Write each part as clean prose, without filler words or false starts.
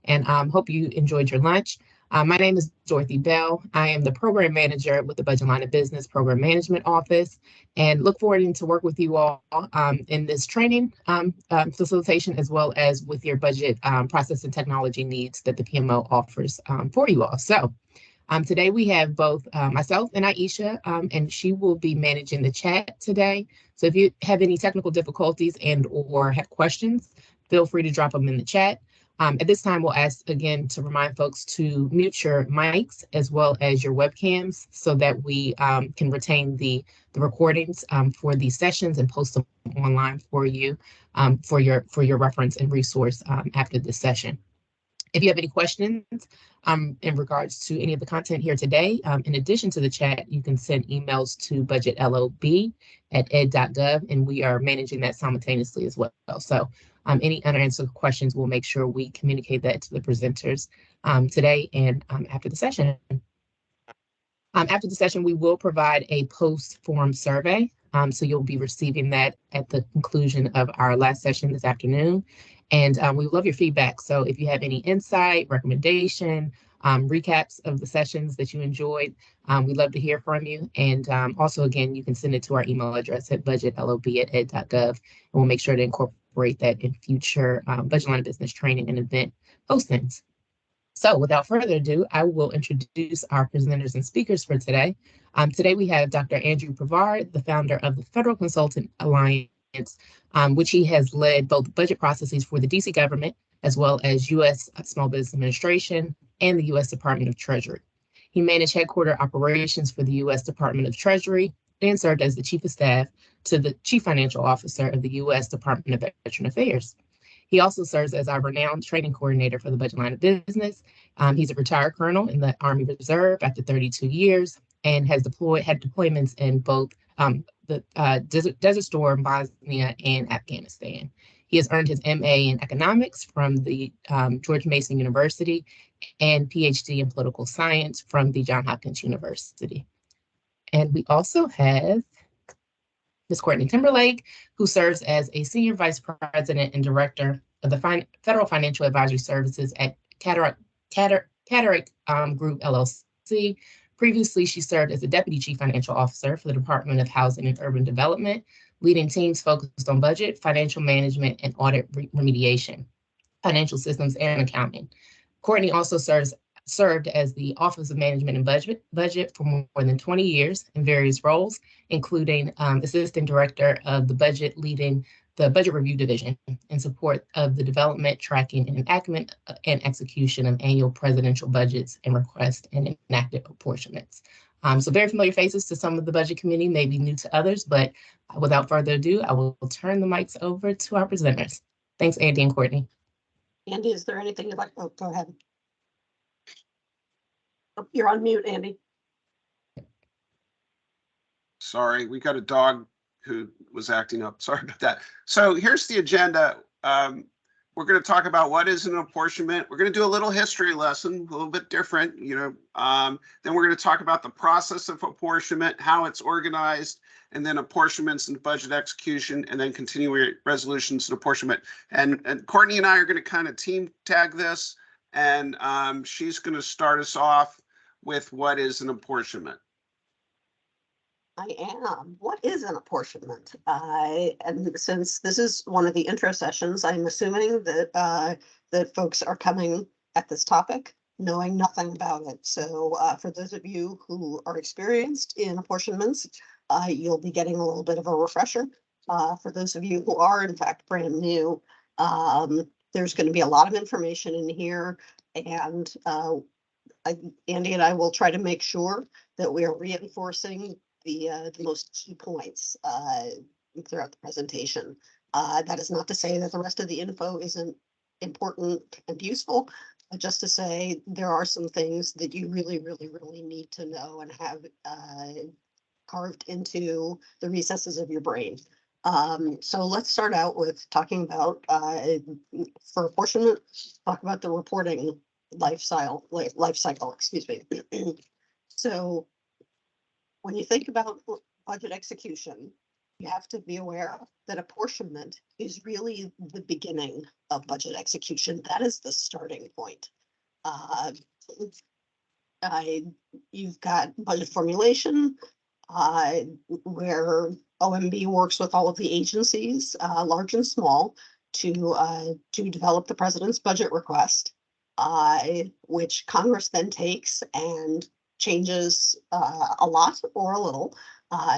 and hope you enjoyed your lunch. My name is Dorothy Bell. I am the program manager with the Budget Line of Business Program Management Office, and look forward to work with you all in this training facilitation, as well as with your budget process and technology needs that the PMO offers for you all. So today we have both myself and Aisha, and she will be managing the chat today. So if you have any technical difficulties and or have questions, feel free to drop them in the chat. At this time, we'll ask again to remind folks to mute your mics as well as your webcams so that we can retain the recordings for these sessions and post them online for you for your reference and resource after this session. If you have any questions in regards to any of the content here today, in addition to the chat, you can send emails to budgetlob@ed.gov, and we are managing that simultaneously as well. So any unanswered questions, we'll make sure we communicate that to the presenters today and after the session. After the session, we will provide a post-forum survey. So you'll be receiving that at the conclusion of our last session this afternoon. And we love your feedback. So if you have any insight, recommendation, recaps of the sessions that you enjoyed, we'd love to hear from you. And also, again, you can send it to our email address at budgetlob@ed.gov, and we'll make sure to incorporate that in future Budget Line of Business training and event postings. So without further ado, I will introduce our presenters and speakers for today. Today we have Dr. Andrew Pavard, the founder of the Federal Consultant Alliance, which he has led both budget processes for the DC government, as well as U.S. Small Business Administration and the U.S. Department of Treasury. He managed headquarter operations for the U.S. Department of Treasury and served as the Chief of Staff to the Chief Financial Officer of the U.S. Department of Veteran Affairs. He also serves as our renowned training coordinator for the Budget Line of Business. He's a retired colonel in the Army Reserve after 32 years and has had deployments in both the Desert Storm, Bosnia, and Afghanistan. He has earned his MA in economics from the George Mason University and PhD in political science from the Johns Hopkins University. And we also have Ms. Courtney Timberlake, who serves as a Senior Vice President and Director of the Federal Financial Advisory Services at Cataract Group, LLC. Previously, she served as the Deputy Chief Financial Officer for the Department of Housing and Urban Development, leading teams focused on budget, financial management, and audit remediation, financial systems, and accounting. Courtney also served as the Office of Management and Budget for more than 20 years in various roles, including Assistant Director of the Budget, leading the Budget Review Division in support of the development, tracking, and enactment and execution of annual presidential budgets and request and enacted apportionments. So very familiar faces to some of the Budget Committee, maybe new to others, but without further ado, I will turn the mics over to our presenters. Thanks, Andy and Courtney. Andy, is there anything you'd like? Oh, go ahead. Oh, you're on mute, Andy. Sorry, we got a dog who was acting up. Sorry about that. So here's the agenda. We're going to talk about what is an apportionment. We're going to do a little history lesson, a little bit different, then we're going to talk about the process of apportionment, how it's organized, and then apportionments and budget execution, and then continuing resolutions and apportionment. And Courtney and I are going to kind of team tag this, and she's going to start us off with what is an apportionment. I am. What is an apportionment? And since this is one of the intro sessions, I'm assuming that that folks are coming at this topic knowing nothing about it. So for those of you who are experienced in apportionments, you'll be getting a little bit of a refresher. For those of you who are in fact brand new, there's going to be a lot of information in here, and Andy and I will try to make sure that we are reinforcing the most key points throughout the presentation. That is not to say that the rest of the info isn't important and useful, but just to say there are some things that you really need to know and have carved into the recesses of your brain. So let's start out with talking about, for apportionment, talk about the reporting life cycle, excuse me. So when you think about budget execution, you have to be aware that apportionment is really the beginning of budget execution. That is the starting point. You've got budget formulation, where OMB works with all of the agencies, large and small, to develop the president's budget request, which Congress then takes and changes a lot or a little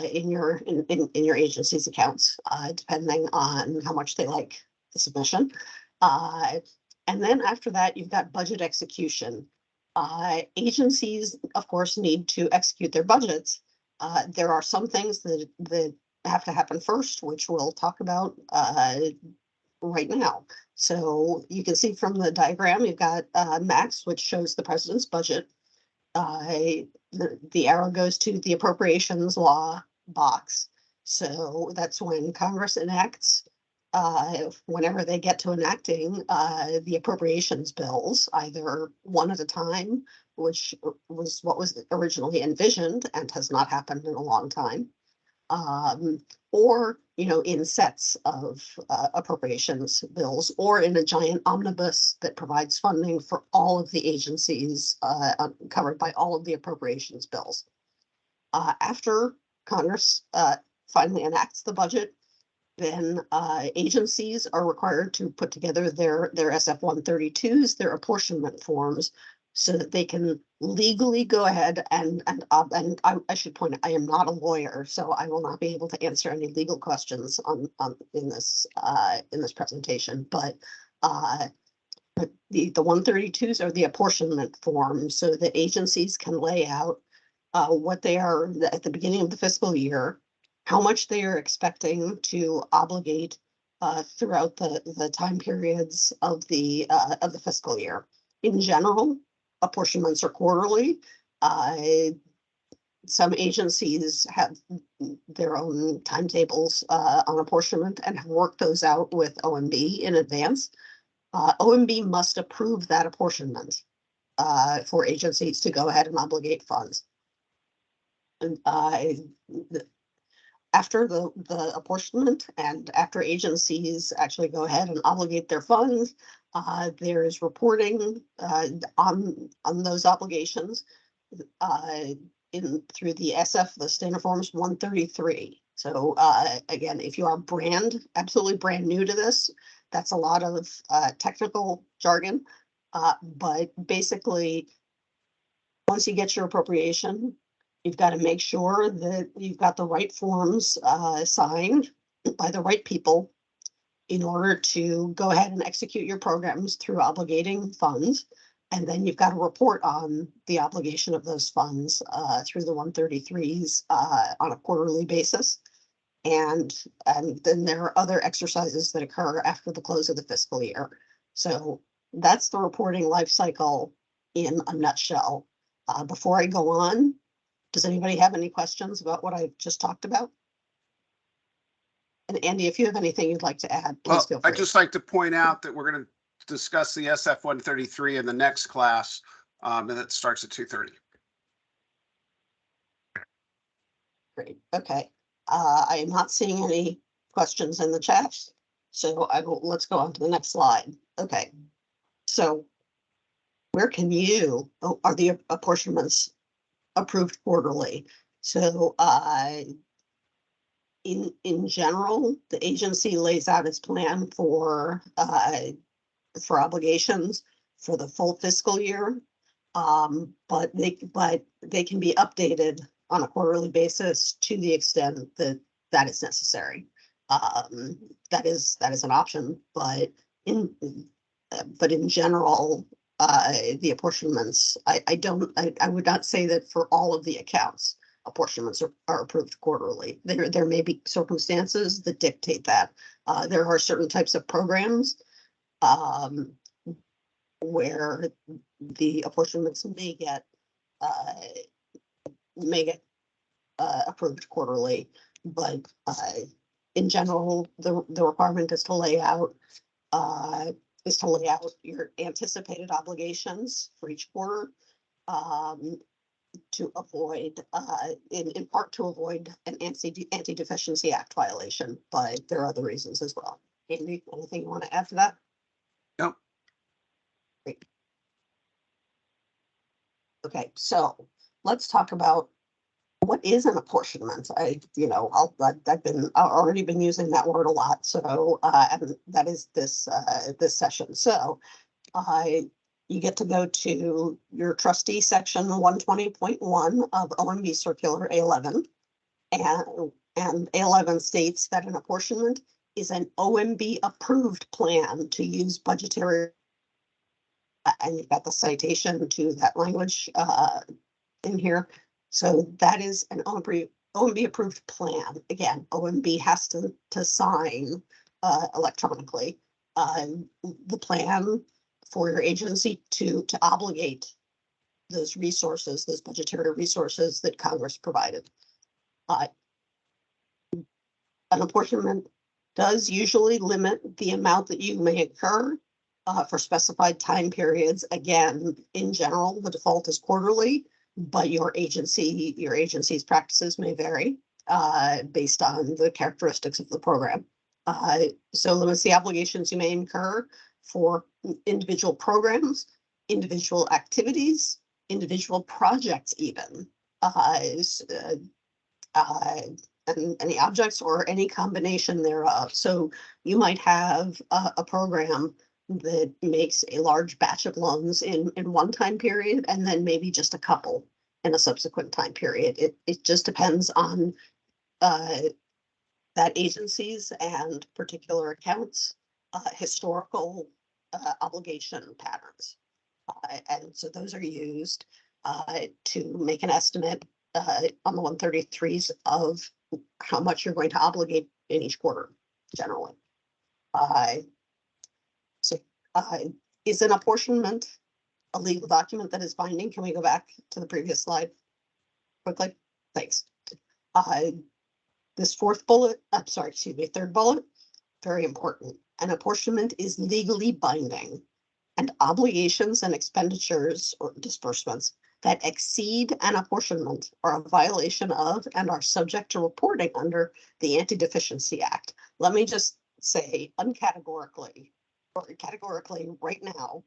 in your agency's accounts, depending on how much they like the submission. And then after that, you've got budget execution. Agencies, of course, need to execute their budgets. There are some things that have to happen first, which we'll talk about right now. So you can see from the diagram, you've got Max, which shows the president's budget. The arrow goes to the appropriations law box. So that's when Congress enacts, whenever they get to enacting the appropriations bills, either one at a time, which was what was originally envisioned and has not happened in a long time, or in sets of appropriations bills, or in a giant omnibus that provides funding for all of the agencies covered by all of the appropriations bills. After Congress finally enacts the budget, then agencies are required to put together their SF-132s, their apportionment forms, so that they can legally go ahead and I should point out, I am not a lawyer, so I will not be able to answer any legal questions in this presentation. But the 132s are the apportionment forms, so that agencies can lay out what they are at the beginning of the fiscal year, how much they are expecting to obligate throughout the time periods of the fiscal year. In general, apportionments are quarterly. Some agencies have their own timetables on apportionment and have worked those out with OMB in advance. OMB must approve that apportionment for agencies to go ahead and obligate funds. And after the apportionment and after agencies actually go ahead and obligate their funds, there is reporting on those obligations through the SF, the Standard Forms 133. So again, if you are absolutely brand new to this, that's a lot of technical jargon, but basically, once you get your appropriation, you've got to make sure that you've got the right forms signed by the right people in order to go ahead and execute your programs through obligating funds. And then you've got to report on the obligation of those funds through the 133s on a quarterly basis. And then there are other exercises that occur after the close of the fiscal year. So that's the reporting life cycle in a nutshell. Before I go on, does anybody have any questions about what I just talked about? And Andy, if you have anything you'd like to add, please feel free. I'd just like to point out that we're going to discuss the SF-133 in the next class, and that starts at 2:30. Great. Okay. I am not seeing any questions in the chat, so let's go on to the next slide. Okay. So where can are the apportionments approved quarterly? So in general, the agency lays out its plan for obligations for the full fiscal year, but they can be updated on a quarterly basis to the extent that is necessary. That is an option, but in general, the apportionments, I would not say that for all of the accounts, apportionments are approved quarterly. There may be circumstances that dictate that. There are certain types of programs where the apportionments may get approved quarterly, but in general, the requirement is to lay out your anticipated obligations for each quarter, to avoid, in part to avoid an Anti-Deficiency Act violation, but there are other reasons as well. Andy, anything you want to add to that? Nope. Great. Okay, so let's talk about what is an apportionment. I've already been using that word a lot. So, and that is this session. So, you get to go to your trustee section 120.1 of OMB Circular A11, and A11 states that an apportionment is an OMB approved plan to use budgetary. And you've got the citation to that language in here. So that is an OMB approved plan. Again, OMB has to sign electronically the plan for your agency to obligate those resources, those budgetary resources that Congress provided. An apportionment does usually limit the amount that you may incur for specified time periods. Again, in general, the default is quarterly, but your agency's practices may vary based on the characteristics of the program. So limits the obligations you may incur for individual programs, individual activities, individual projects, even and any objects or any combination thereof. So you might have a program that makes a large batch of loans in one time period, and then maybe just a couple in a subsequent time period. It just depends on that agency's and particular accounts historical obligation patterns. And so those are used to make an estimate on the 133s of how much you're going to obligate in each quarter, generally. Is an apportionment a legal document that is binding? Can we go back to the previous slide quickly? Thanks. This third bullet, very important. An apportionment is legally binding, and obligations and expenditures or disbursements that exceed an apportionment are a violation of and are subject to reporting under the Anti-Deficiency Act. Let me just say categorically right now,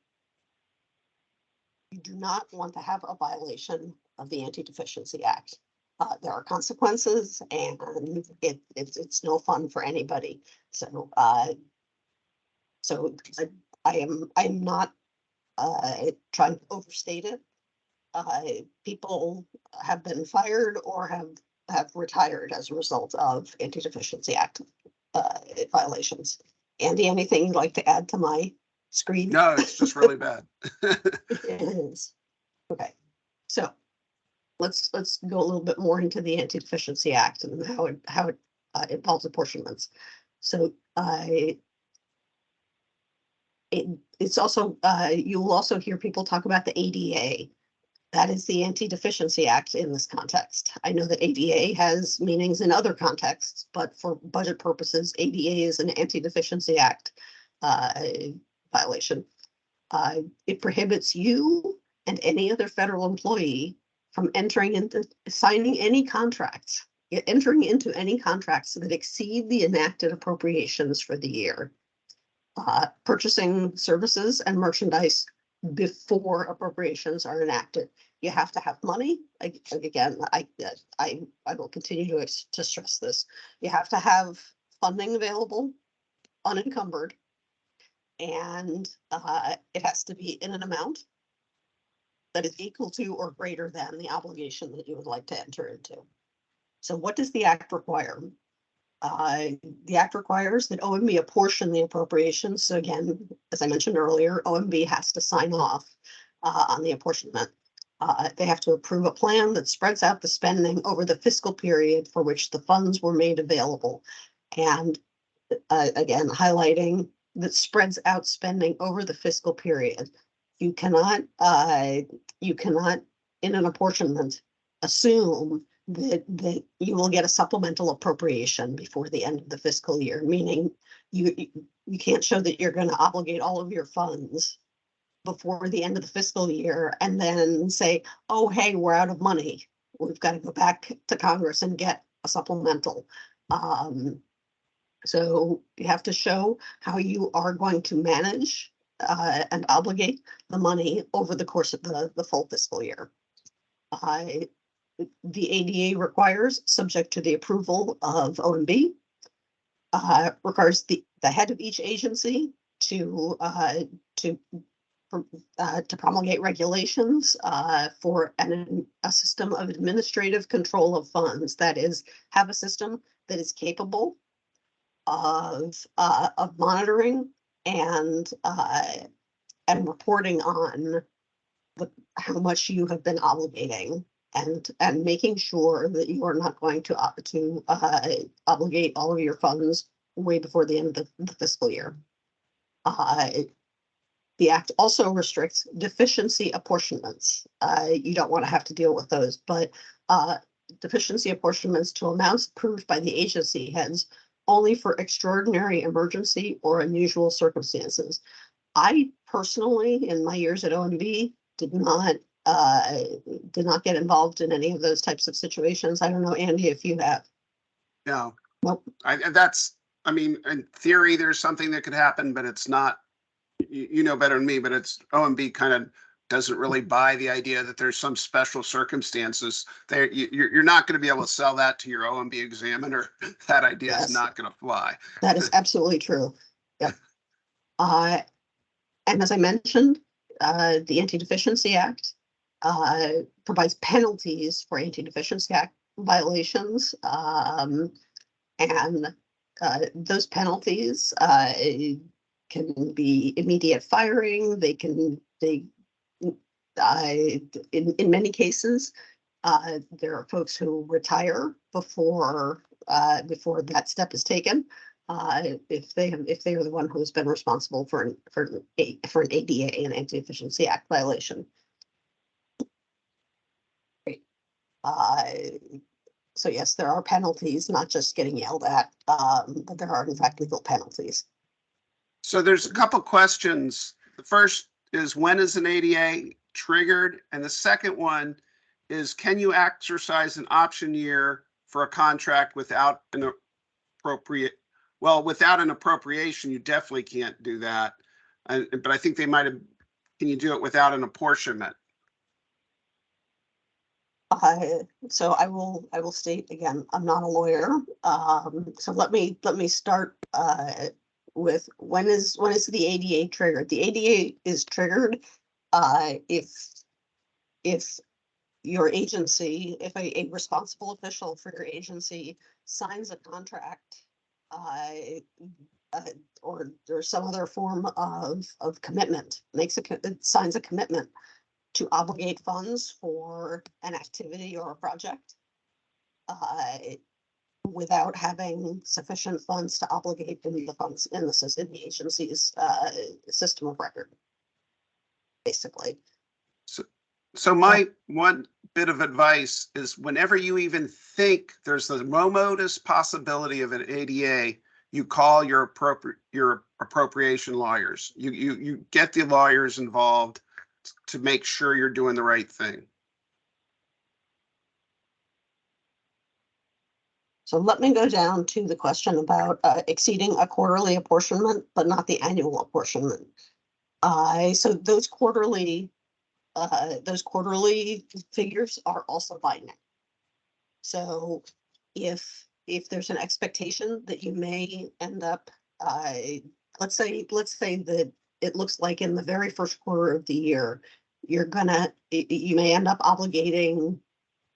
you do not want to have a violation of the Anti-Deficiency Act. There are consequences, and it's no fun for anybody. So, I am not trying to overstate it. People have been fired or have retired as a result of Anti-Deficiency Act violations. Andy, anything you'd like to add to my screen? No, it's just really bad. It is. Okay, so let's go a little bit more into the Anti-Deficiency Act and how it involves apportionments. So it's also you will also hear people talk about the ADA. That is the Anti-Deficiency Act in this context. I know that ADA has meanings in other contexts, but for budget purposes, ADA is an Anti-Deficiency Act violation. It prohibits you and any other federal employee from entering into any contracts that exceed the enacted appropriations for the year. Purchasing services and merchandise before appropriations are enacted. You have to have money. Again, I will continue to stress this. You have to have funding available, unencumbered, and it has to be in an amount that is equal to or greater than the obligation that you would like to enter into. So what does the Act require? The Act requires that OMB apportion the appropriations. So again, as I mentioned earlier, OMB has to sign off on the apportionment. They have to approve a plan that spreads out the spending over the fiscal period for which the funds were made available. And again, highlighting that spreads out spending over the fiscal period. You cannot in an apportionment assume that you will get a supplemental appropriation before the end of the fiscal year, meaning you can't show that you're going to obligate all of your funds before the end of the fiscal year and then say, oh, hey, we're out of money. We've got to go back to Congress and get a supplemental. So you have to show how you are going to manage and obligate the money over the course of the full fiscal year. The ADA requires, subject to the approval of OMB, requires the head of each agency to promulgate regulations for a system of administrative control of funds. That is, have a system that is capable of monitoring and reporting on how much you have been obligating, and making sure that you are not going to obligate all of your funds way before the end of the fiscal year. The Act also restricts deficiency apportionments. You don't want to have to deal with those, but deficiency apportionments to amounts approved by the agency heads only for extraordinary emergency or unusual circumstances. I personally, in my years at OMB, did not get involved in any of those types of situations. I don't know, Andy, if you have. No. Nope. I mean, in theory, there's something that could happen, but it's not, you know better than me, but it's OMB kind of doesn't really buy the idea that there's some special circumstances there. You're not going to be able to sell that to your OMB examiner. That idea Yes. is not going to fly. That is absolutely true. Yep. And as I mentioned, the Anti-Deficiency Act provides penalties for Anti-Deficiency Act violations, and those penalties can be immediate firing. In many cases, there are folks who retire before that step is taken. If they are the one who has been responsible for an ADA, an Anti-Deficiency Act violation. So yes, there are penalties, not just getting yelled at, but there are in fact legal penalties. So there's a couple questions. The first is, when is an ADA triggered? And the second one is, can you exercise an option year for a contract without an appropriation? You definitely can't do that. But I think they might have, can you do it without an apportionment? So I will state again, I'm not a lawyer. So let me start with when is the ADA triggered? The ADA is triggered if your agency, if a responsible official for your agency signs a contract or some other form of commitment, signs a commitment to obligate funds for an activity or a project without having sufficient funds to obligate in the agency's system of record, basically. So my one bit of advice is, whenever you even think there's the remotest possibility of an ADA, you call your appropriation lawyers. You get the lawyers involved to make sure you're doing the right thing. So let me go down to the question about exceeding a quarterly apportionment, but not the annual apportionment. So those quarterly figures are also binary. So if there's an expectation that you may end up, let's say that it looks like in the very first quarter of the year, you may end up obligating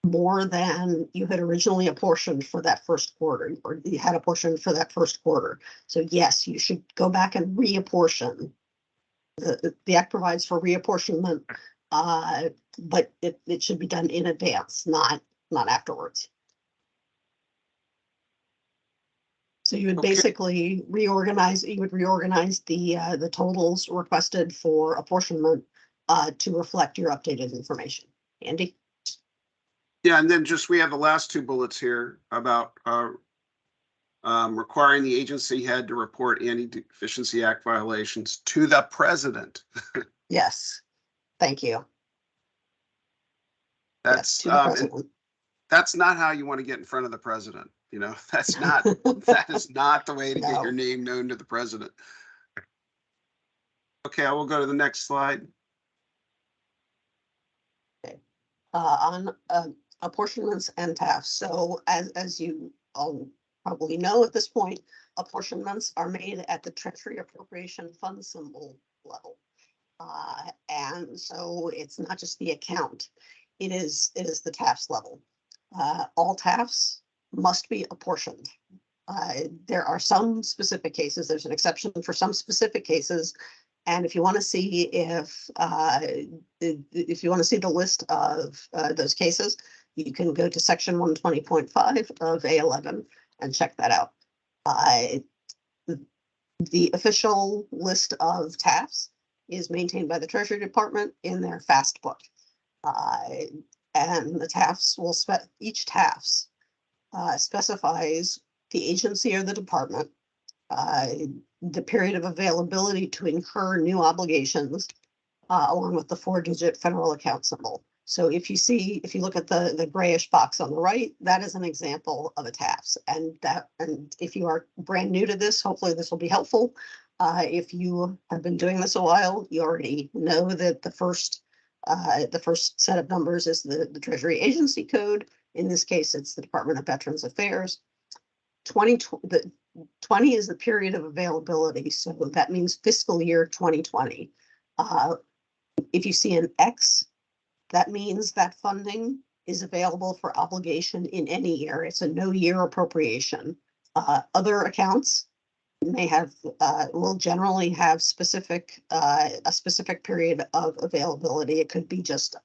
more than you had originally apportioned for that first quarter, or you had apportioned for that first quarter. So yes, you should go back and reapportion. The Act provides for reapportionment, but it should be done in advance, not afterwards. So you would basically reorganize. You would reorganize the totals requested for apportionment to reflect your updated information. Andy? Yeah, and then we have the last two bullets here about requiring the agency head to report Anti-Deficiency Act violations to the president. Yes, thank you. Yes, That's to the president. that's not how you want to get in front of the president. You know, that is not the way to get your No. name known to the president. Okay, I will go to the next slide. On apportionments and TAFs. So as you all probably know at this point, apportionments are made at the Treasury Appropriation Fund symbol level. And so it's not just the account, it is the TAFs level. All TAFs must be apportioned. There are some specific cases, there's an exception for some specific cases. And if you want to see if you want to see the list of those cases, you can go to section 120.5 of A11 and check that out. The official list of TAFs is maintained by the Treasury Department in their FAST book. And the TAFs will each TAFs specifies the agency or the department, the period of availability to incur new obligations, along with the 4-digit federal account symbol. So if you look at the grayish box on the right, that is an example of a TAFs. And if you are brand new to this, hopefully this will be helpful. If you have been doing this a while, you already know that the first set of numbers is the Treasury Agency Code. In this case, it's the Department of Veterans Affairs. 20 is the period of availability, so that means fiscal year 2020. If you see an X, that means that funding is available for obligation in any year. It's a no year appropriation. Other accounts may have will generally have a specific period of availability. It could be just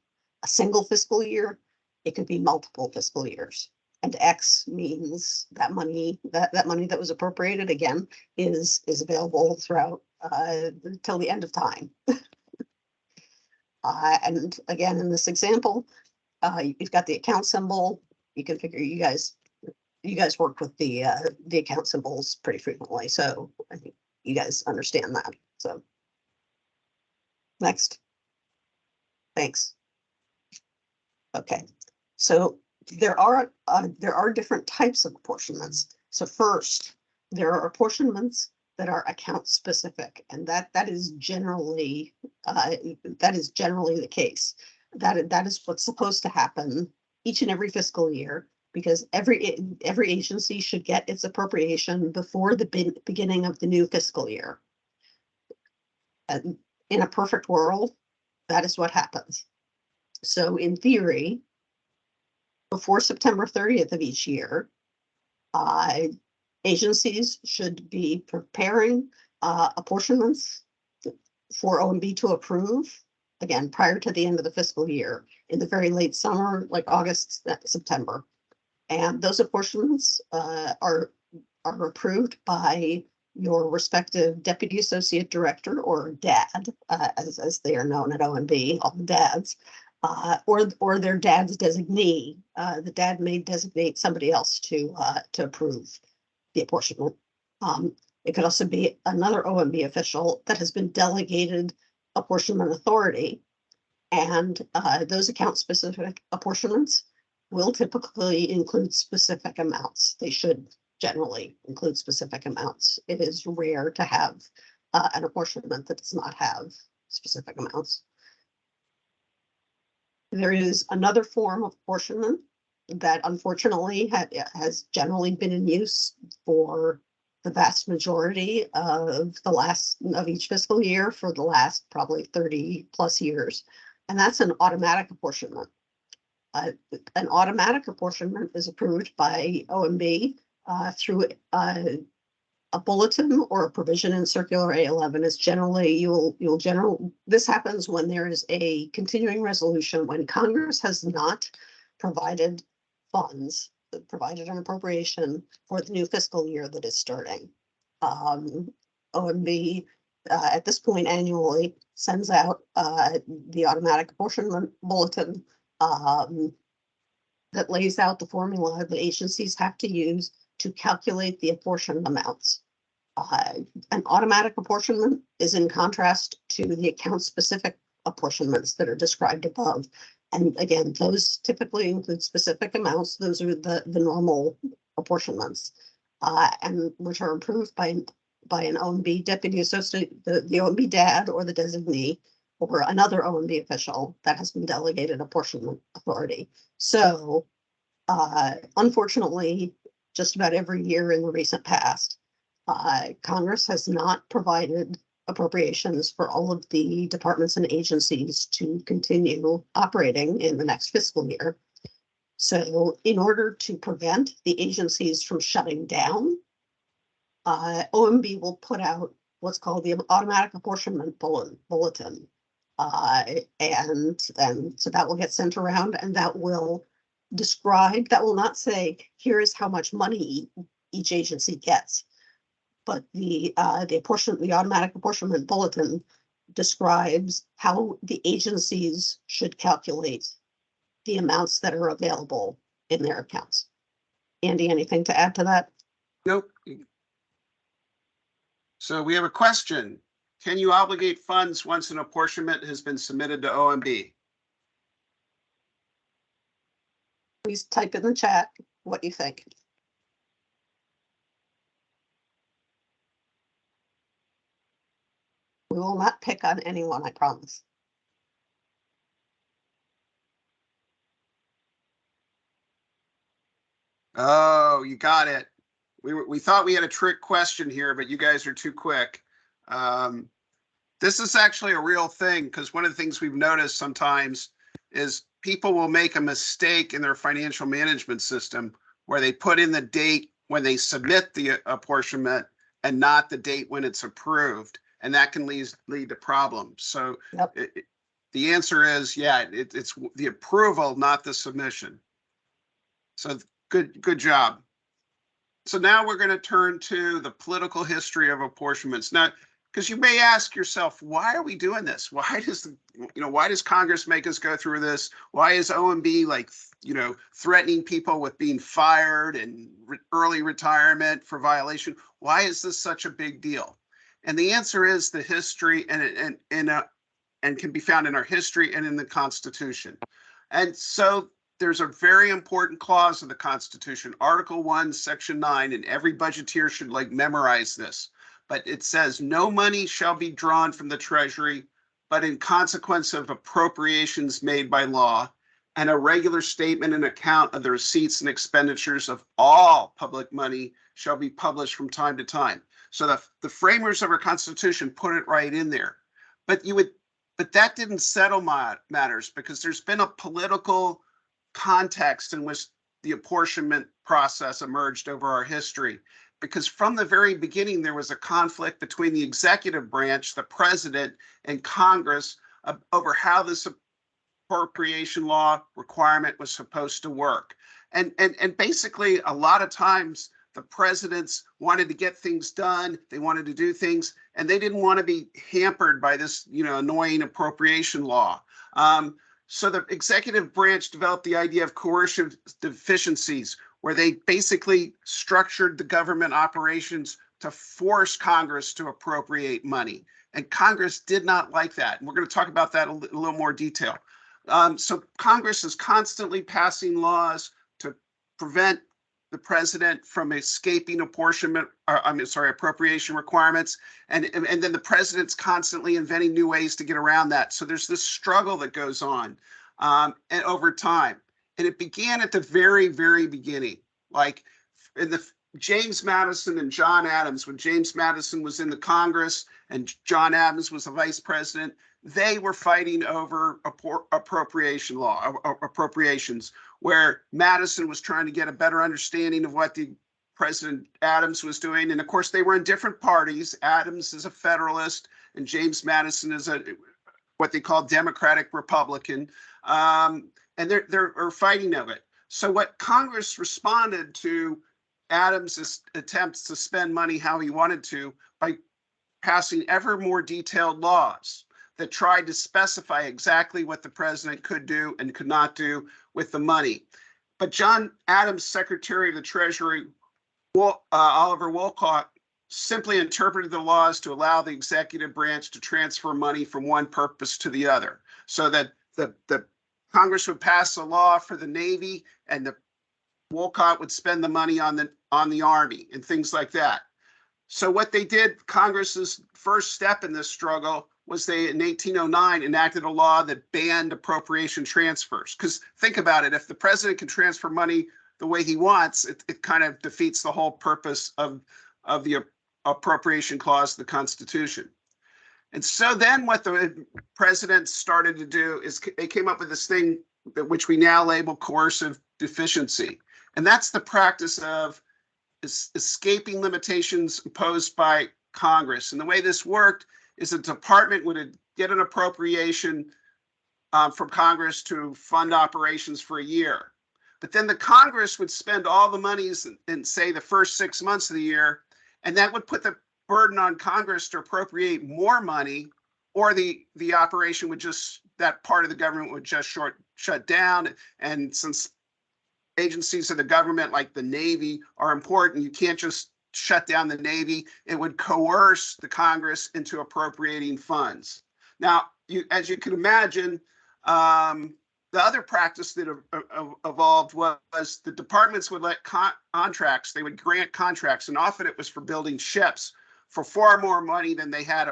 a single fiscal year. It could be multiple fiscal years. And X means that money that was appropriated again is available throughout till the end of time. And again, in this example, you've got the account symbol. You can figure you guys work with the account symbols pretty frequently, so I think you guys understand that. So next, thanks. Okay, so there are different types of apportionments. So first, there are apportionments that are account specific, and that is generally the case. That is what's supposed to happen each and every fiscal year, because every agency should get its appropriation before the beginning of the new fiscal year. And in a perfect world, that is what happens. So in theory, before September 30th of each year, agencies should be preparing apportionments for OMB to approve, again, prior to the end of the fiscal year, in the very late summer, like August, September. And those apportionments are approved by your respective deputy associate director, or DAD, as they are known at OMB, all the DADs, or their DAD's designee. The DAD may designate somebody else to approve the apportionment. It could also be another OMB official that has been delegated apportionment authority, and those account-specific apportionments will typically include specific amounts. They should generally include specific amounts. It is rare to have an apportionment that does not have specific amounts. There is another form of apportionment that unfortunately has generally been in use for the vast majority of each fiscal year for the last probably 30 plus years, and that's an automatic apportionment. An automatic apportionment is approved by OMB through a bulletin or a provision in Circular A11. Is generally this happens when there is a continuing resolution, when Congress has not provided funds, provided an appropriation for the new fiscal year that is starting. OMB at this point annually sends out the automatic apportionment bulletin that lays out the formula that agencies have to use to calculate the apportioned amounts. An automatic apportionment is in contrast to the account-specific apportionments that are described above. And again, those typically include specific amounts. Those are the normal apportionments, and which are approved by an OMB deputy associate, the OMB DAD or the designee, or another OMB official that has been delegated apportionment authority. So, unfortunately, just about every year in the recent past, Congress has not provided appropriations for all of the departments and agencies to continue operating in the next fiscal year. So in order to prevent the agencies from shutting down, OMB will put out what's called the automatic apportionment bulletin. And so that will get sent around, and that will describe, that will not say, here is how much money each agency gets. But the automatic apportionment bulletin describes how the agencies should calculate the amounts that are available in their accounts. Andy, anything to add to that? Nope. So we have a question. Can you obligate funds once an apportionment has been submitted to OMB? Please type in the chat what you think. We will not pick on anyone, I promise. Oh, you got it. We thought we had a trick question here, but you guys are too quick. This is actually a real thing, because one of the things we've noticed sometimes is people will make a mistake in their financial management system where they put in the date when they submit the apportionment and not the date when it's approved. And that can lead to problems. So Yep. The answer is, yeah, it's the approval, not the submission. So good job. So now we're going to turn to the political history of apportionments. Now, because you may ask yourself, why are we doing this? Why does Congress make us go through this? Why is OMB threatening people with being fired and early retirement for violation? Why is this such a big deal? And the answer is the history, and can be found in our history and in the Constitution. And so there's a very important clause of the Constitution, Article 1, Section 9, and every budgeteer should memorize this. But it says, no money shall be drawn from the Treasury, but in consequence of appropriations made by law, and a regular statement and account of the receipts and expenditures of all public money shall be published from time to time. So the framers of our Constitution put it right in there. But that didn't settle matters, because there's been a political context in which the apportionment process emerged over our history. Because from the very beginning, there was a conflict between the executive branch, the president, and Congress over how this appropriation law requirement was supposed to work. And basically, a lot of times, the presidents wanted to get things done. They wanted to do things, and they didn't want to be hampered by this, annoying appropriation law. So the executive branch developed the idea of coercive deficiencies, where they basically structured the government operations to force Congress to appropriate money. And Congress did not like that. And we're going to talk about that in a little more detail. So Congress is constantly passing laws to prevent the president from escaping appropriation requirements. And then the president's constantly inventing new ways to get around that. So there's this struggle that goes on and over time. And it began at the very, very beginning, like in the James Madison and John Adams. When James Madison was in the Congress and John Adams was the vice president, they were fighting over appropriations, where Madison was trying to get a better understanding of what the President Adams was doing. And of course, they were in different parties. Adams is a Federalist, and James Madison is what they call Democratic Republican. And they're fighting over it. So what Congress responded to Adams' attempts to spend money how he wanted to by passing ever more detailed laws that tried to specify exactly what the president could do and could not do with the money. But John Adams, Secretary of the Treasury, Oliver Wolcott, simply interpreted the laws to allow the executive branch to transfer money from one purpose to the other, so that the Congress would pass a law for the Navy and the Wolcott would spend the money on the Army and things like that. So what they did, Congress's first step in this struggle was they, in 1809, enacted a law that banned appropriation transfers. Because think about it, if the president can transfer money the way he wants, it kind of defeats the whole purpose of the appropriation clause of the Constitution. And so then what the president started to do is they came up with this thing which we now label coercive deficiency. And that's the practice of escaping limitations imposed by Congress. And the way this worked is a department would get an appropriation from Congress to fund operations for a year. But then the Congress would spend all the monies in, say, the first 6 months of the year, and that would put the burden on Congress to appropriate more money, or the operation would just, that part of the government would just shut down. And since agencies of the government like the Navy are important, you can't just shut down the Navy. It would coerce the Congress into appropriating funds. Now, as you can imagine, the other practice that evolved was the departments would let contracts, they would grant contracts, and often it was for building ships for far more money than they had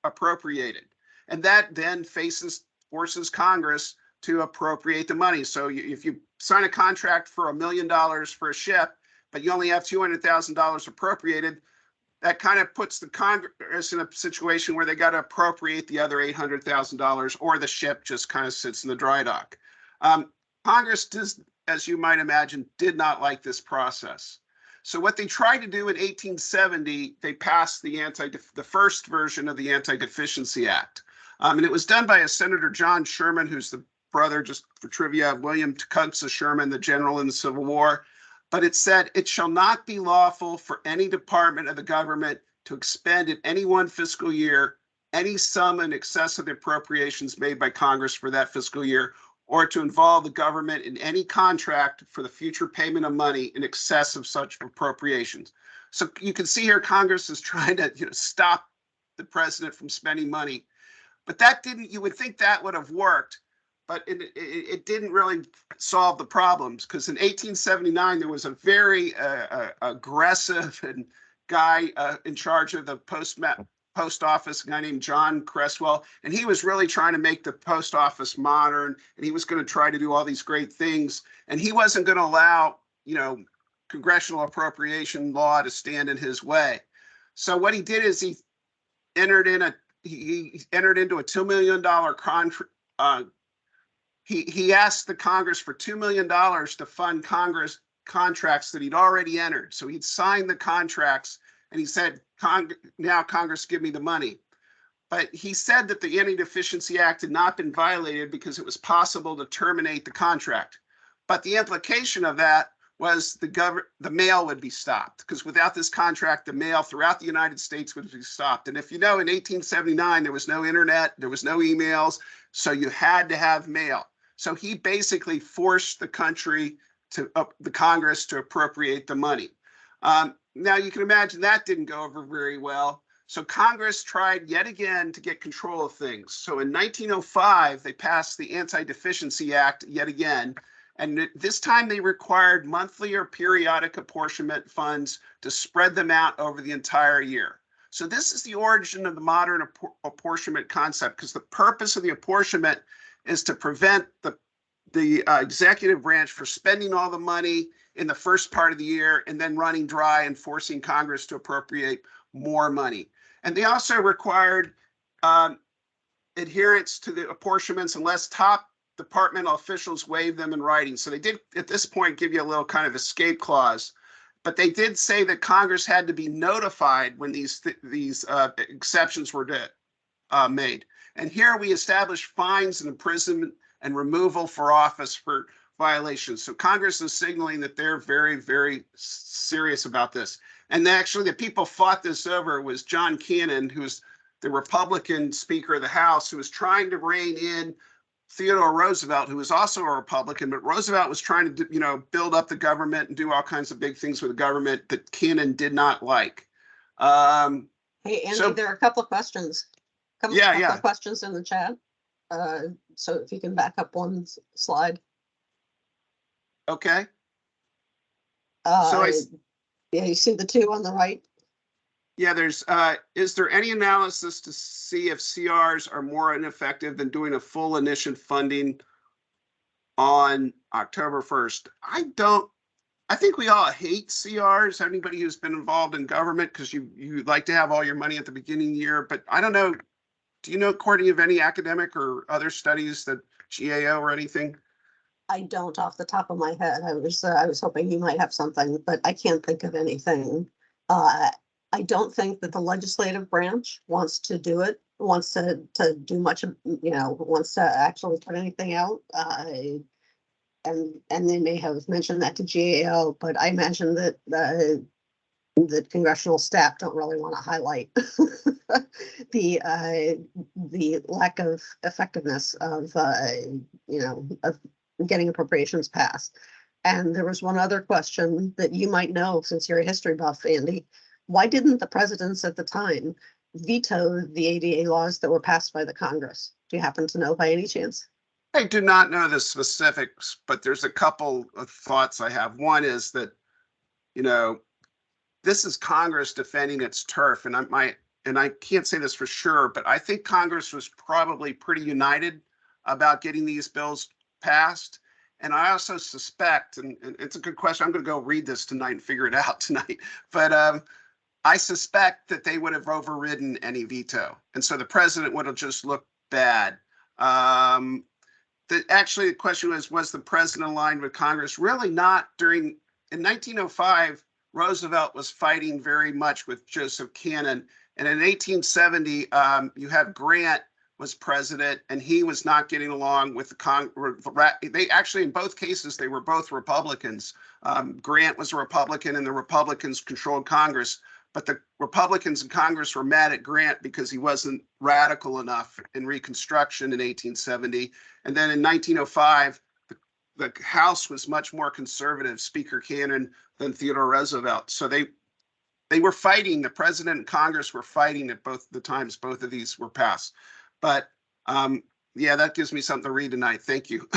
appropriated. And that then forces Congress to appropriate the money. So if you sign a contract for $1 million for a ship, but you only have $200,000 appropriated, that kind of puts the Congress in a situation where they got to appropriate the other $800,000, or the ship just kind of sits in the dry dock. Congress, as you might imagine, did not like this process. So what they tried to do in 1870, they passed the first version of the Anti-Deficiency Act. And it was done by a Senator John Sherman, who's the brother, just for trivia, of William Tecumseh Sherman, the general in the Civil War. But it said, it shall not be lawful for any department of the government to expend in any one fiscal year any sum in excess of the appropriations made by Congress for that fiscal year, or to involve the government in any contract for the future payment of money in excess of such appropriations. So you can see here, Congress is trying to stop the president from spending money. But that didn't, you would think that would have worked, but it didn't really solve the problems, because in 1879, there was a very aggressive guy in charge of the post office, a guy named John Cresswell, and he was really trying to make the post office modern, and he was going to try to do all these great things, and he wasn't going to allow, congressional appropriation law to stand in his way. So what he did is he entered into a $2 million contract. He asked the Congress for $2 million to fund Congress contracts that he'd already entered. So he'd signed the contracts, and he said, now Congress, give me the money. But he said that the Anti-Deficiency Act had not been violated because it was possible to terminate the contract. But the implication of that was the mail would be stopped, because without this contract, the mail throughout the United States would be stopped. And if you know, in 1879, there was no internet, there was no emails, so you had to have mail. So he basically forced the country to the Congress to appropriate the money. Now you can imagine that didn't go over very well. So Congress tried yet again to get control of things. So in 1905, they passed the Anti-Deficiency Act yet again. And this time they required monthly or periodic apportionment funds to spread them out over the entire year. So this is the origin of the modern apportionment concept, because the purpose of the apportionment is to prevent the executive branch from spending all the money in the first part of the year and then running dry and forcing Congress to appropriate more money. And they also required adherence to the apportionments unless top departmental officials waived them in writing. So they did, at this point, give you a little kind of escape clause, but they did say that Congress had to be notified when these exceptions were made. And here we established fines and imprisonment and removal for office for violations. So Congress is signaling that they're very, very serious about this. And actually, the people fought this over was John Cannon, who's the Republican Speaker of the House, who was trying to rein in Theodore Roosevelt, who was also a Republican, but Roosevelt was trying to, build up the government and do all kinds of big things with the government that Cannon did not like. Hey, Andy, So- there are a couple of questions. Yeah, Couple yeah. of questions in the chat. So if you can back up one slide. Okay. Uh, I yeah, you see the two on the right? Yeah, there's, is there any analysis to see if CRs are more ineffective than doing a full initial funding on October 1st? I think we all hate CRs, anybody who's been involved in government, because you like to have all your money at the beginning of the year, but I don't know, do you know, Courtney, of any academic or other studies that GAO or anything? I don't off the top of my head. I was hoping you might have something, but I can't think of anything. I don't think that the legislative branch wants to do it, wants to do much of, wants to actually put anything out. And they may have mentioned that to GAO, but I imagine that the congressional staff don't really want to highlight the lack of effectiveness of of getting appropriations passed. And there was one other question that you might know since you're a history buff, Andy. Why didn't the presidents at the time veto the ADA laws that were passed by the Congress? Do you happen to know by any chance? I do not know the specifics, but there's a couple of thoughts I have. One is that, this is Congress defending its turf, and I can't say this for sure, but I think Congress was probably pretty united about getting these bills passed. And I also suspect, and it's a good question, I'm going to go read this tonight and figure it out tonight, but I suspect that they would have overridden any veto. And so the president would have just looked bad. Actually, the question was the president aligned with Congress? Really not. In 1905, Roosevelt was fighting very much with Joseph Cannon. And in 1870, you have Grant was president, and he was not getting along with they actually, in both cases, they were both Republicans. Grant was a Republican, and the Republicans controlled Congress. But the Republicans in Congress were mad at Grant because he wasn't radical enough in Reconstruction in 1870. And then in 1905, the House was much more conservative, Speaker Cannon, than Theodore Roosevelt. So they were fighting, the president and Congress were fighting at both the times both of these were passed. But yeah, that gives me something to read tonight. Thank you.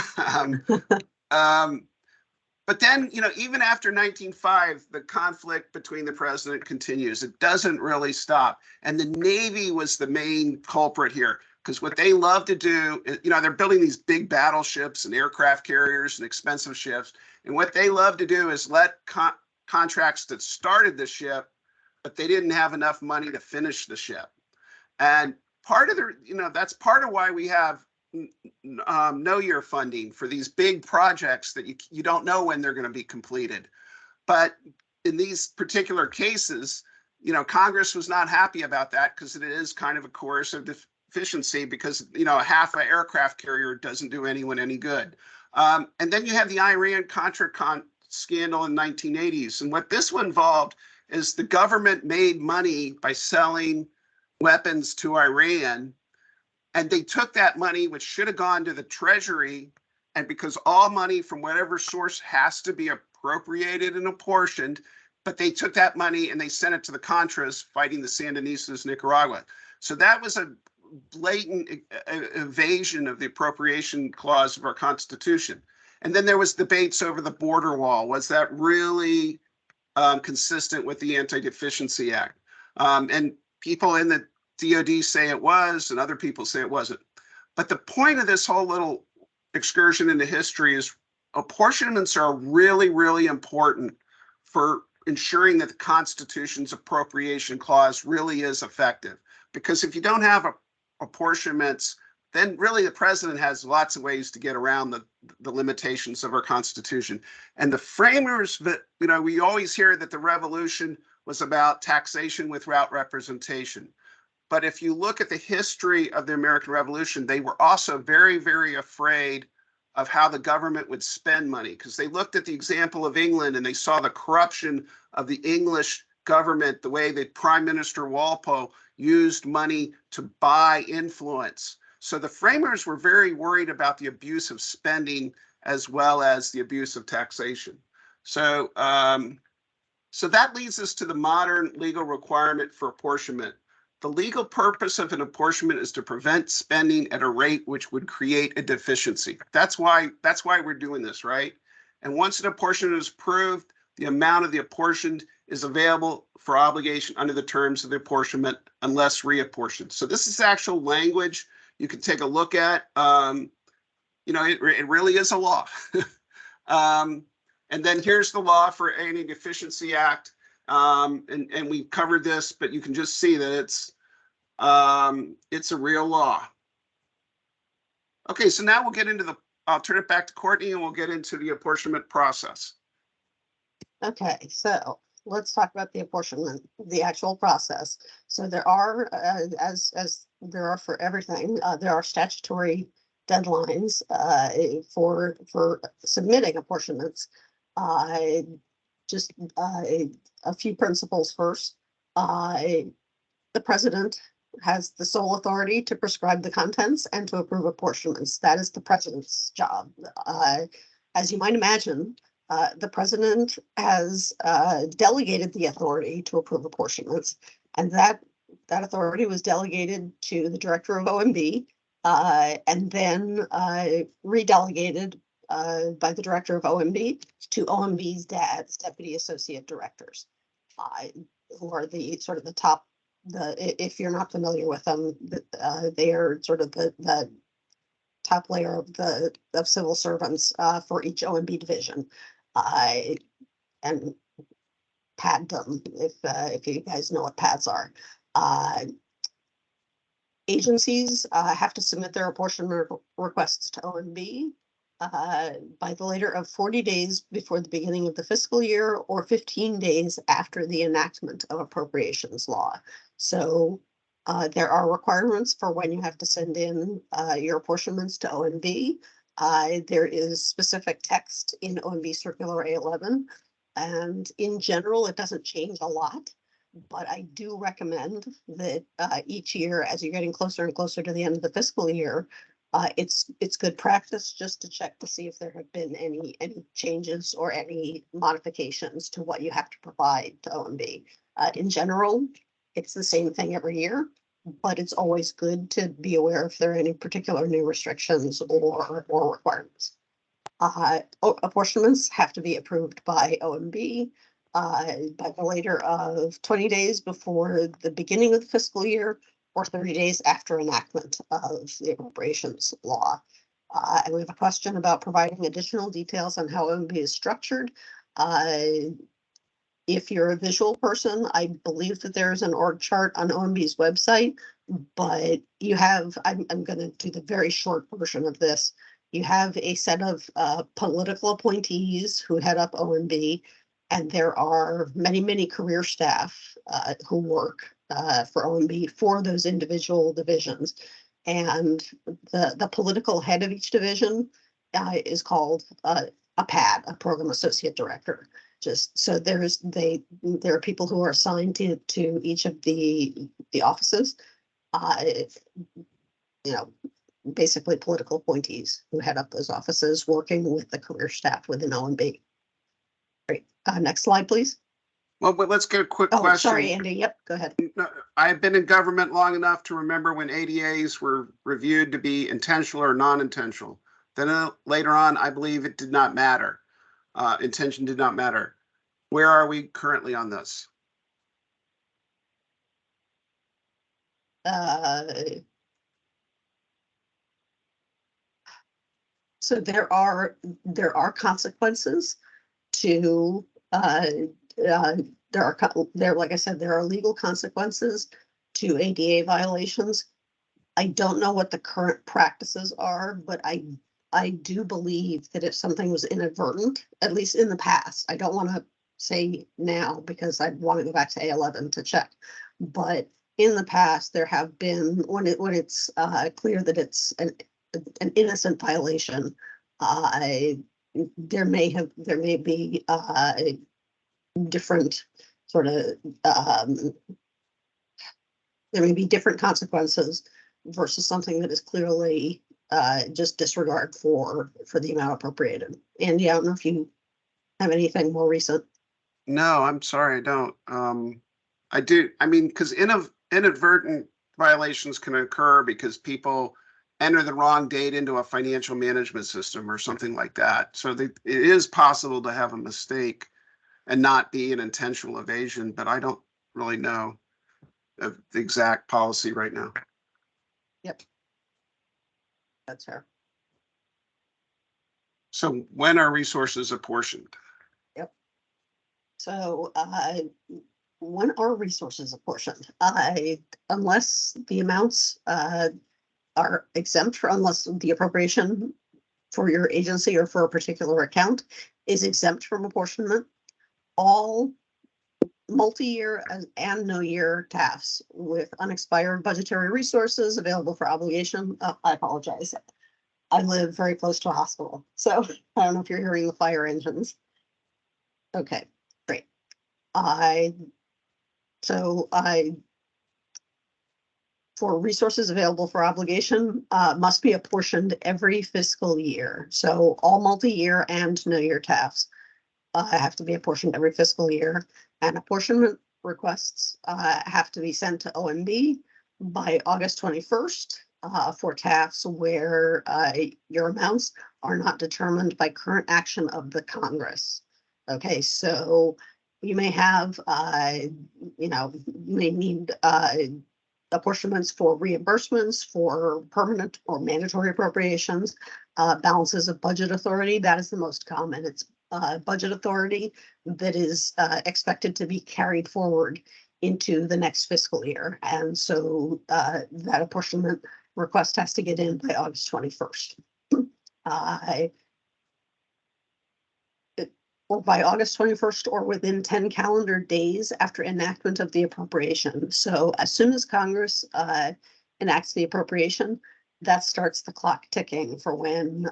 But then, even after 1905, the conflict between the president continues. It doesn't really stop. And the Navy was the main culprit here, because what they love to do is, they're building these big battleships and aircraft carriers and expensive ships. And what they love to do is let contracts that started the ship, but they didn't have enough money to finish the ship. And part of that's part of why we have no-year funding for these big projects that you don't know when they're going to be completed. But in these particular cases, Congress was not happy about that, because it is kind of a coercive deficiency, because half an aircraft carrier doesn't do anyone any good. And then you have the Iran-Contra scandal in 1980s, and what this one involved is the government made money by selling weapons to Iran. And they took that money, which should have gone to the Treasury, and because all money from whatever source has to be appropriated and apportioned, but they took that money and they sent it to the Contras fighting the Sandinistas in Nicaragua. So that was a blatant evasion of the appropriation clause of our Constitution. And then there was debates over the border wall. Was that really consistent with the Anti-Deficiency Act? And people in the DOD say it was, and other people say it wasn't. But the point of this whole little excursion into history is apportionments are really, really important for ensuring that the Constitution's appropriation clause really is effective. Because if you don't have apportionments, then really the president has lots of ways to get around the limitations of our Constitution. And the framers, we always hear that the revolution was about taxation without representation. But if you look at the history of the American Revolution, they were also very, very afraid of how the government would spend money, because they looked at the example of England and they saw the corruption of the English government, the way that Prime Minister Walpole used money to buy influence. So the framers were very worried about the abuse of spending as well as the abuse of taxation. So So that leads us to the modern legal requirement for apportionment. The legal purpose of an apportionment is to prevent spending at a rate which would create a deficiency. That's why we're doing this, right? And once an apportionment is approved, the amount of the apportioned is available for obligation under the terms of the apportionment unless reapportioned. So this is actual language you can take a look at. It really is a law. And then here's the law for any deficiency act. And we covered this, but you can just see that it's a real law. Okay, so now we'll get into I'll turn it back to Courtney and we'll get into the apportionment process. Okay, so let's talk about the apportionment, the actual process. So there are, as there are for everything, there are statutory deadlines for submitting apportionments. Just a few principles first. The president has the sole authority to prescribe the contents and to approve apportionments. That is the president's job. As you might imagine, the president has delegated the authority to approve apportionments, and that authority was delegated to the director of OMB, and then redelegated by the director of OMB to OMB's deputy associate directors, who are the sort of the top. If you're not familiar with them, they are sort of the top layer of civil servants for each OMB division. And paddom, if you guys know what pads are. Agencies have to submit their apportionment requests to OMB by the later of 40 days before the beginning of the fiscal year or 15 days after the enactment of appropriations law. So there are requirements for when you have to send in your apportionments to OMB. There is specific text in OMB Circular A11, and in general, it doesn't change a lot, but I do recommend that each year, as you're getting closer and closer to the end of the fiscal year, it's good practice just to check to see if there have been any changes or any modifications to what you have to provide to OMB. In general, it's the same thing every year, but it's always good to be aware if there are any particular new restrictions or requirements. Apportionments have to be approved by OMB by the later of 20 days before the beginning of the fiscal year or 30 days after enactment of the appropriations law. And we have a question about providing additional details on how OMB is structured. If you're a visual person, I believe that there's an org chart on OMB's website, but you have, I'm going to do the very short version of this. You have a set of political appointees who head up OMB, and there are many career staff who work for OMB for those individual divisions. And the political head of each division is called a PAD, a program associate director. Just so there are people who are assigned to each of the offices, basically political appointees who head up those offices working with the career staff within OMB. Great. Next slide, please. Well, but let's get a quick question. Sorry, Andy. Yep, go ahead. I've been in government long enough to remember when ADAs were reviewed to be intentional or non-intentional. Then later on, I believe it did not matter. Intention did not matter. Where are we currently on this? So there are consequences to like I said, there are legal consequences to ADA violations. I don't know what the current practices are, but I do believe that if something was inadvertent, at least in the past, I don't want to say now because I want to go back to A11 to check, but in the past there have been, when it's clear that it's an innocent violation, there may be different sort of there may be different consequences versus something that is clearly just disregard for the amount appropriated. Andy, I don't know if you have anything more recent. No, I'm sorry, I don't. I do, I mean, because inadvertent violations can occur because people enter the wrong date into a financial management system or something like that. So it is possible to have a mistake and not be an intentional evasion, but I don't really know of the exact policy right now. Yep. That's fair. So when are resources apportioned? Yep. So when are resources apportioned? Unless the amounts are exempt for, unless the appropriation for your agency or for a particular account is exempt from apportionment, all multi-year and no-year TAFs with unexpired budgetary resources available for obligation. I apologize. I live very close to a hospital, so I don't know if you're hearing the fire engines. Okay, great. For resources available for obligation, must be apportioned every fiscal year. So all multi-year and no-year TAFs have to be apportioned every fiscal year, and apportionment requests have to be sent to OMB by August 21st for TAFs where your amounts are not determined by current action of the Congress. Okay, so you may have, you may need apportionments for reimbursements, for permanent or mandatory appropriations, balances of budget authority. That is the most common. It's budget authority that is expected to be carried forward into the next fiscal year. And so that apportionment request has to get in by August 21st. Or by August 21st or within 10 calendar days after enactment of the appropriation. So as soon as Congress enacts the appropriation, that starts the clock ticking for when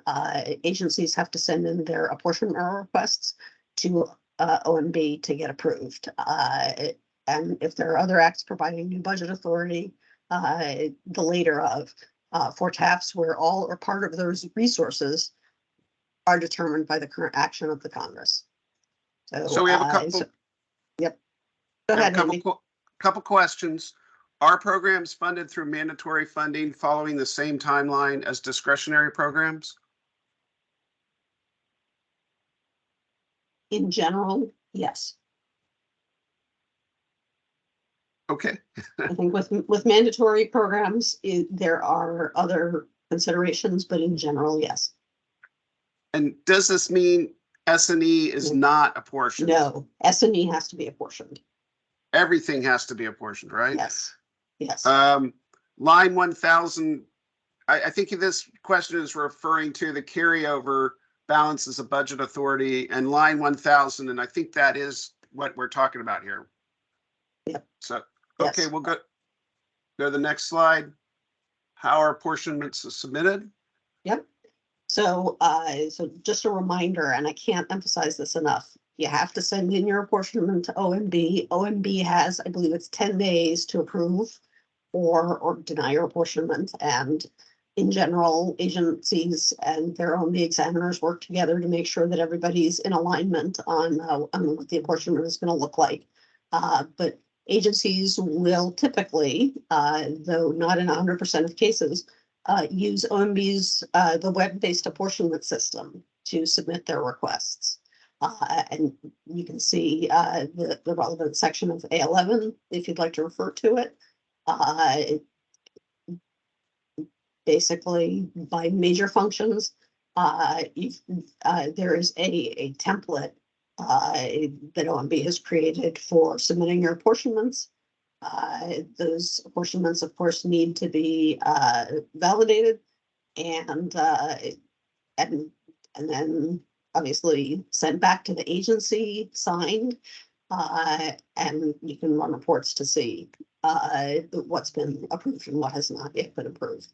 agencies have to send in their apportionment requests to OMB to get approved. And if there are other acts providing new budget authority, the later of for TAFs where all or part of those resources are determined by the current action of the Congress. So we have a couple. Yep. Go ahead, couple questions. Are programs funded through mandatory funding following the same timeline as discretionary programs? In general, yes. Okay. I think with mandatory programs, there are other considerations, but in general, yes. And does this mean S&E is not apportioned? No, S&E has to be apportioned. Everything has to be apportioned, right? Yes. Yes. Line 1000, I think this question is referring to the carryover balances of budget authority and line 1000, and I think that is what we're talking about here. Yep. So, yes. Okay, we'll go to the next slide. How are apportionments submitted? Yep. So, so just a reminder, and I can't emphasize this enough, you have to send in your apportionment to OMB. OMB has, I believe it's 10 days to approve or deny your apportionment. And in general, agencies and their OMB examiners work together to make sure that everybody's in alignment on what the apportionment is going to look like. But agencies will typically, though not in 100% of cases, use OMB's the web-based apportionment system to submit their requests. And you can see the relevant section of A11 if you'd like to refer to it. Basically, by major functions, there is a template that OMB has created for submitting your apportionments. Those apportionments, of course, need to be validated and then obviously sent back to the agency, signed, and you can run reports to see what's been approved and what has not yet been approved.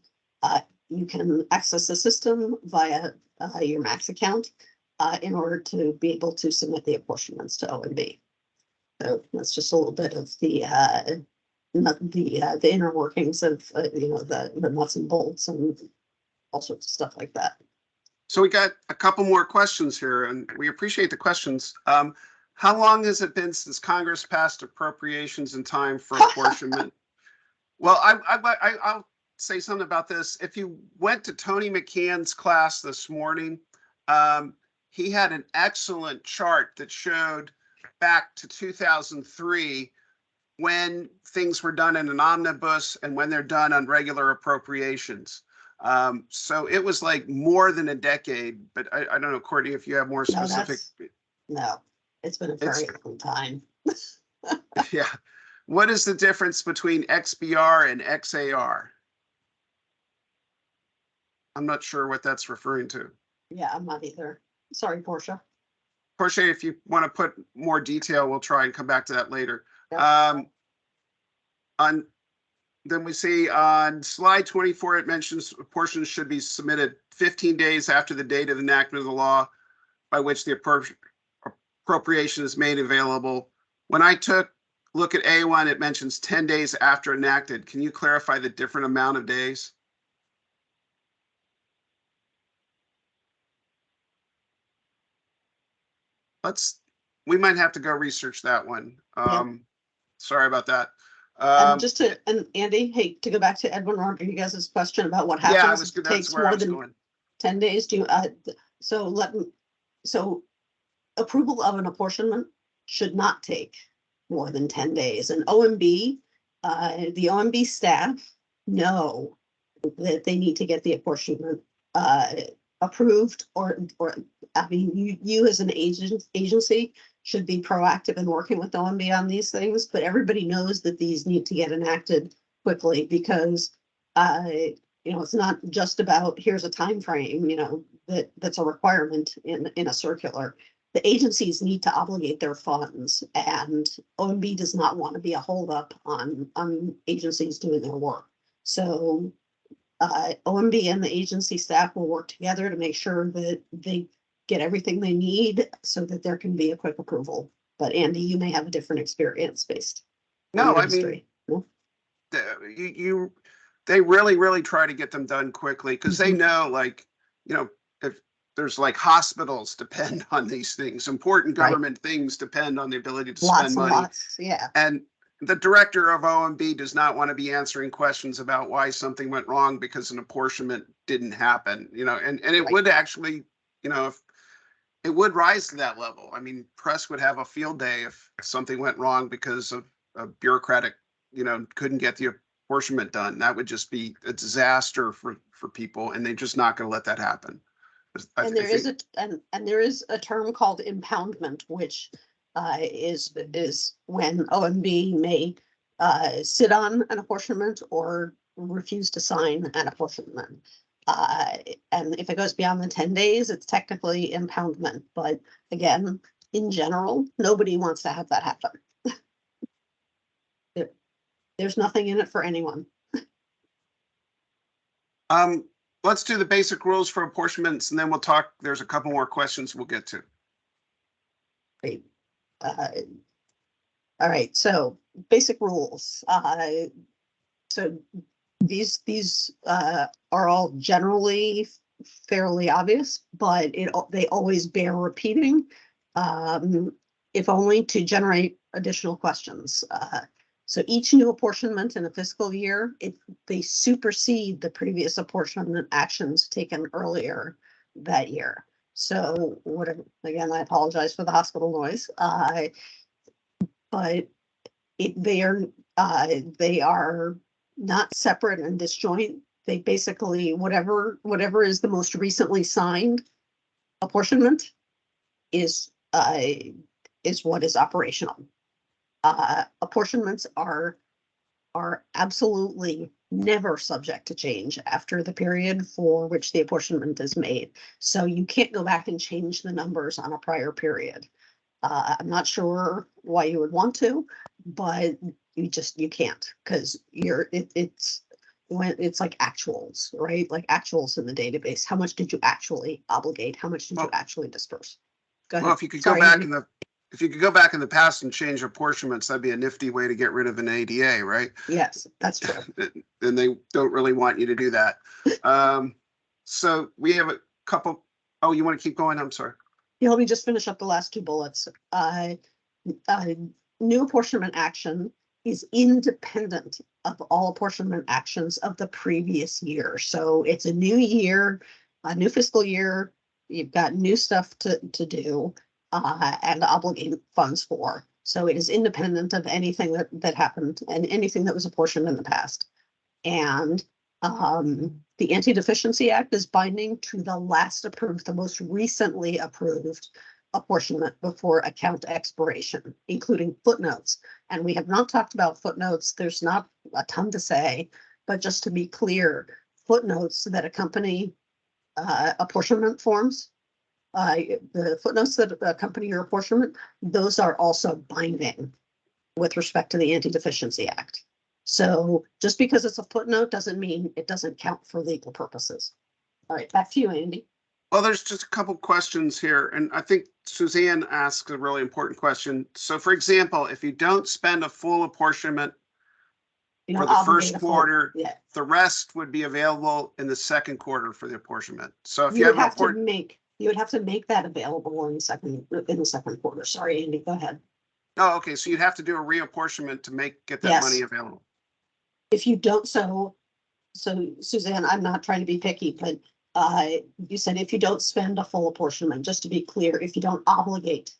You can access the system via your Max account in order to be able to submit the apportionments to OMB. So that's just a little bit of the inner workings of the nuts and bolts and all sorts of stuff like that. So we got a couple more questions here, and we appreciate the questions. How long has it been since Congress passed appropriations in time for apportionment? Well, I'll say something about this. If you went to Tony McCann's class this morning, he had an excellent chart that showed back to 2003 when things were done in an omnibus and when they're done on regular appropriations. So it was like more than a decade, but I don't know, Courtney, if you have more specific. No, it's been a very long time. Yeah. What is the difference between XBR and XAR? I'm not sure what that's referring to. Yeah, I'm not either. Sorry, Portia. Portia, if you want to put more detail, we'll try and come back to that later. Yep. Then we see on slide 24, it mentions apportionments should be submitted 15 days after the date of enactment of the law by which the appropriation is made available. When I look at A1, it mentions 10 days after enacted. Can you clarify the different amount of days? We might have to go research that one. Sorry about that. And Andy, hey, to go back to Edwin Rodriguez's question about what happens, if it takes more than 10 days. So approval of an apportionment should not take more than 10 days. And OMB, the OMB staff know that they need to get the apportionment approved, or I mean, you as an agency should be proactive in working with OMB on these things, but everybody knows that these need to get enacted quickly because it's not just about here's a time frame, that's a requirement in a circular. The agencies need to obligate their funds, and OMB does not want to be a holdup on agencies doing their work. So OMB and the agency staff will work together to make sure that they get everything they need so that there can be a quick approval. But Andy, you may have a different experience based. No, I mean, they really try to get them done quickly because they know, like, if there's like hospitals depend on these things, important government things depend on the ability to spend money. Lots, yeah. And the director of OMB does not want to be answering questions about why something went wrong because an apportionment didn't happen, and it would actually, if it would rise to that level. I mean, press would have a field day if something went wrong because of a bureaucratic, couldn't get the apportionment done. That would just be a disaster for people, and they're just not going to let that happen. And there is a term called impoundment, which is when OMB may sit on an apportionment or refuse to sign an apportionment. And if it goes beyond the 10 days, it's technically impoundment. But again, in general, nobody wants to have that happen. There's nothing in it for anyone. Let's do the basic rules for apportionments, and then we'll talk. There's a couple more questions we'll get to. Great. All right, so basic rules. So these are all generally fairly obvious, but they always bear repeating, if only to generate additional questions. So each new apportionment in a fiscal year, they supersede the previous apportionment actions taken earlier that year. So again, I apologize for the hospital noise, but they are not separate and disjoint. They basically, whatever is the most recently signed apportionment is what is operational. Apportionments are absolutely never subject to change after the period for which the apportionment is made. So you can't go back and change the numbers on a prior period. I'm not sure why you would want to, but you can't, because it's like actuals, right? Like actuals in the database. How much did you actually obligate? How much did you actually disperse? Go ahead. Well, if you could go back in the past and change apportionments, that'd be a nifty way to get rid of an ADA, right? Yes, that's true. And they don't really want you to do that. So we have a couple. Oh, you want to keep going? I'm sorry. let me just finish up the last two bullets. New apportionment action is independent of all apportionment actions of the previous year. So it's a new year, a new fiscal year. You've got new stuff to do and obligate funds for. So it is independent of anything that happened and anything that was apportioned in the past. And the Anti-Deficiency Act is binding to the last approved, the most recently approved apportionment before account expiration, including footnotes. And we have not talked about footnotes. There's not a ton to say, but just to be clear, footnotes that accompany apportionment forms, the footnotes that accompany your apportionment, those are also binding with respect to the Anti-Deficiency Act. So just because it's a footnote doesn't mean it doesn't count for legal purposes. All right, back to you, Andy. Well, there's just a couple questions here, and I think Suzanne asked a really important question. So, for example, if you don't spend a full apportionment for the first quarter, the rest would be available in the second quarter for the apportionment. So, if you would have to make that available in the second quarter. Sorry, Andy, go ahead. Oh, okay. So you'd have to do a reapportionment to get that money available. If you don't, so Suzanne, I'm not trying to be picky, but you said if you don't spend a full apportionment, just to be clear, if you don't obligate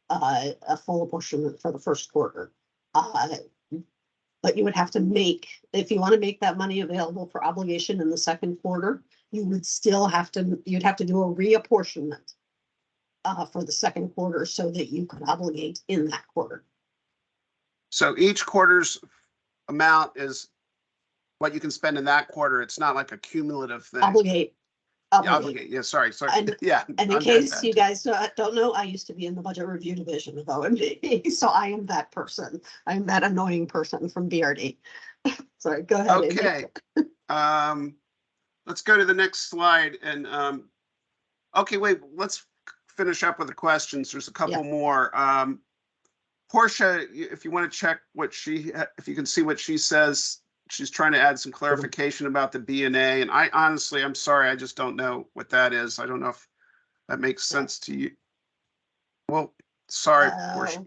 a full apportionment for the first quarter, but you would have to if you want to make that money available for obligation in the second quarter, you would still you'd have to do a reapportionment for the second quarter so that you could obligate in that quarter. So each quarter's amount is what you can spend in that quarter. It's not like a cumulative thing. Obligate. Yeah, sorry. And in case you guys don't know, I used to be in the budget review division of OMB, so I am that person. I am that annoying person from BRD. Sorry, go ahead. Okay. Let's go to the next slide. And okay, wait, let's finish up with the questions. There's a couple more. Portia, if you want to check if you can see what she says, she's trying to add some clarification about the B&A. And I'm sorry, I just don't know what that is. I don't know if that makes sense to you. Well, sorry, Portia.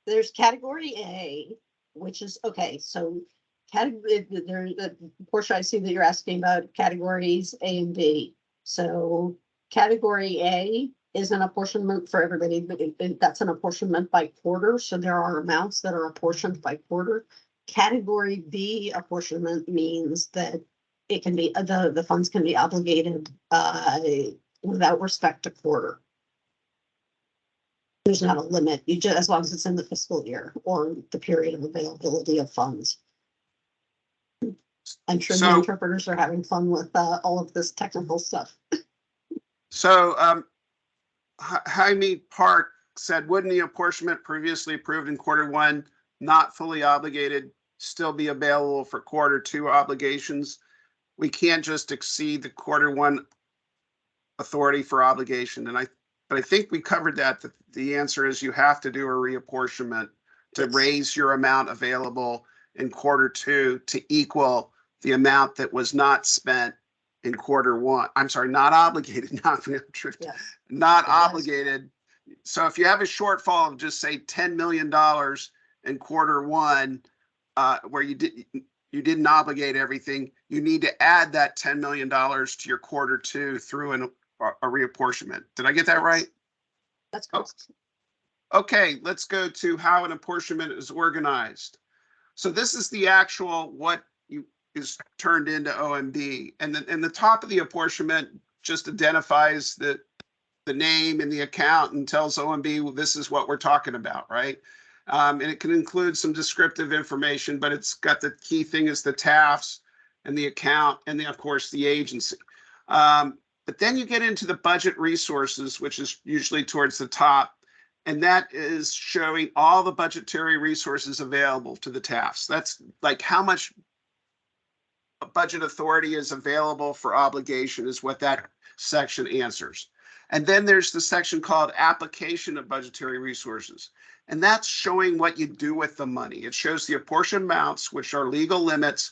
There's category A, which is, okay, so Portia, I see that you're asking about categories A and B. So category A is an apportionment for everybody, but that's an apportionment by quarter. So there are amounts that are apportioned by quarter. Category B apportionment means that it can be the funds can be obligated without respect to quarter. There's not a limit. You just, as long as it's in the fiscal year or the period of availability of funds. I'm sure the interpreters are having fun with all of this technical stuff. So Jaime Park said, wouldn't the apportionment previously approved in quarter one, not fully obligated, still be available for quarter two obligations? We can't just exceed the quarter one authority for obligation. But I think we covered that. The answer is you have to do a reapportionment to raise your amount available in quarter two to equal the amount that was not spent in quarter one. I'm sorry, not obligated, not obligated. So if you have a shortfall of just say $10 million in quarter one, where you didn't obligate everything, you need to add that $10 million to your quarter two through a reapportionment. Did I get that right? That's correct. Okay, let's go to how an apportionment is organized. So this is the actual is turned into OMB, and the top of the apportionment just identifies the name and the account and tells OMB, well, this is what we're talking about, right? And it can include some descriptive information, but it's got the key thing is the TAFs and the account and of course the agency. But then you get into the budget resources, which is usually towards the top, and that is showing all the budgetary resources available to the TAFs. That's like how much budget authority is available for obligation is what that section answers. And then there's the section called application of budgetary resources. And that's showing what you do with the money. It shows the apportioned amounts, which are legal limits,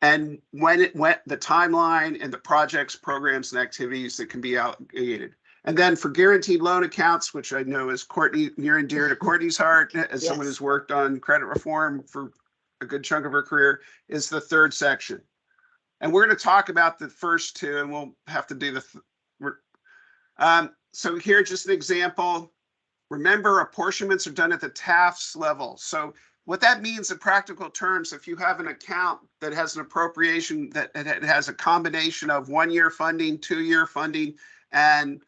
and when it went, the timeline and the projects, programs, and activities that can be allocated. And then for guaranteed loan accounts, which I know is Courtney, near and dear to Courtney's heart, as someone Yes. who's worked on credit reform for a good chunk of her career, is the third section. And we're going to talk about the first two, and we'll have to do so here, just an example. Remember, apportionments are done at the TAFs level. So what that means in practical terms, if you have an account that has an appropriation that it has a combination of 1 year funding, 2 year funding, and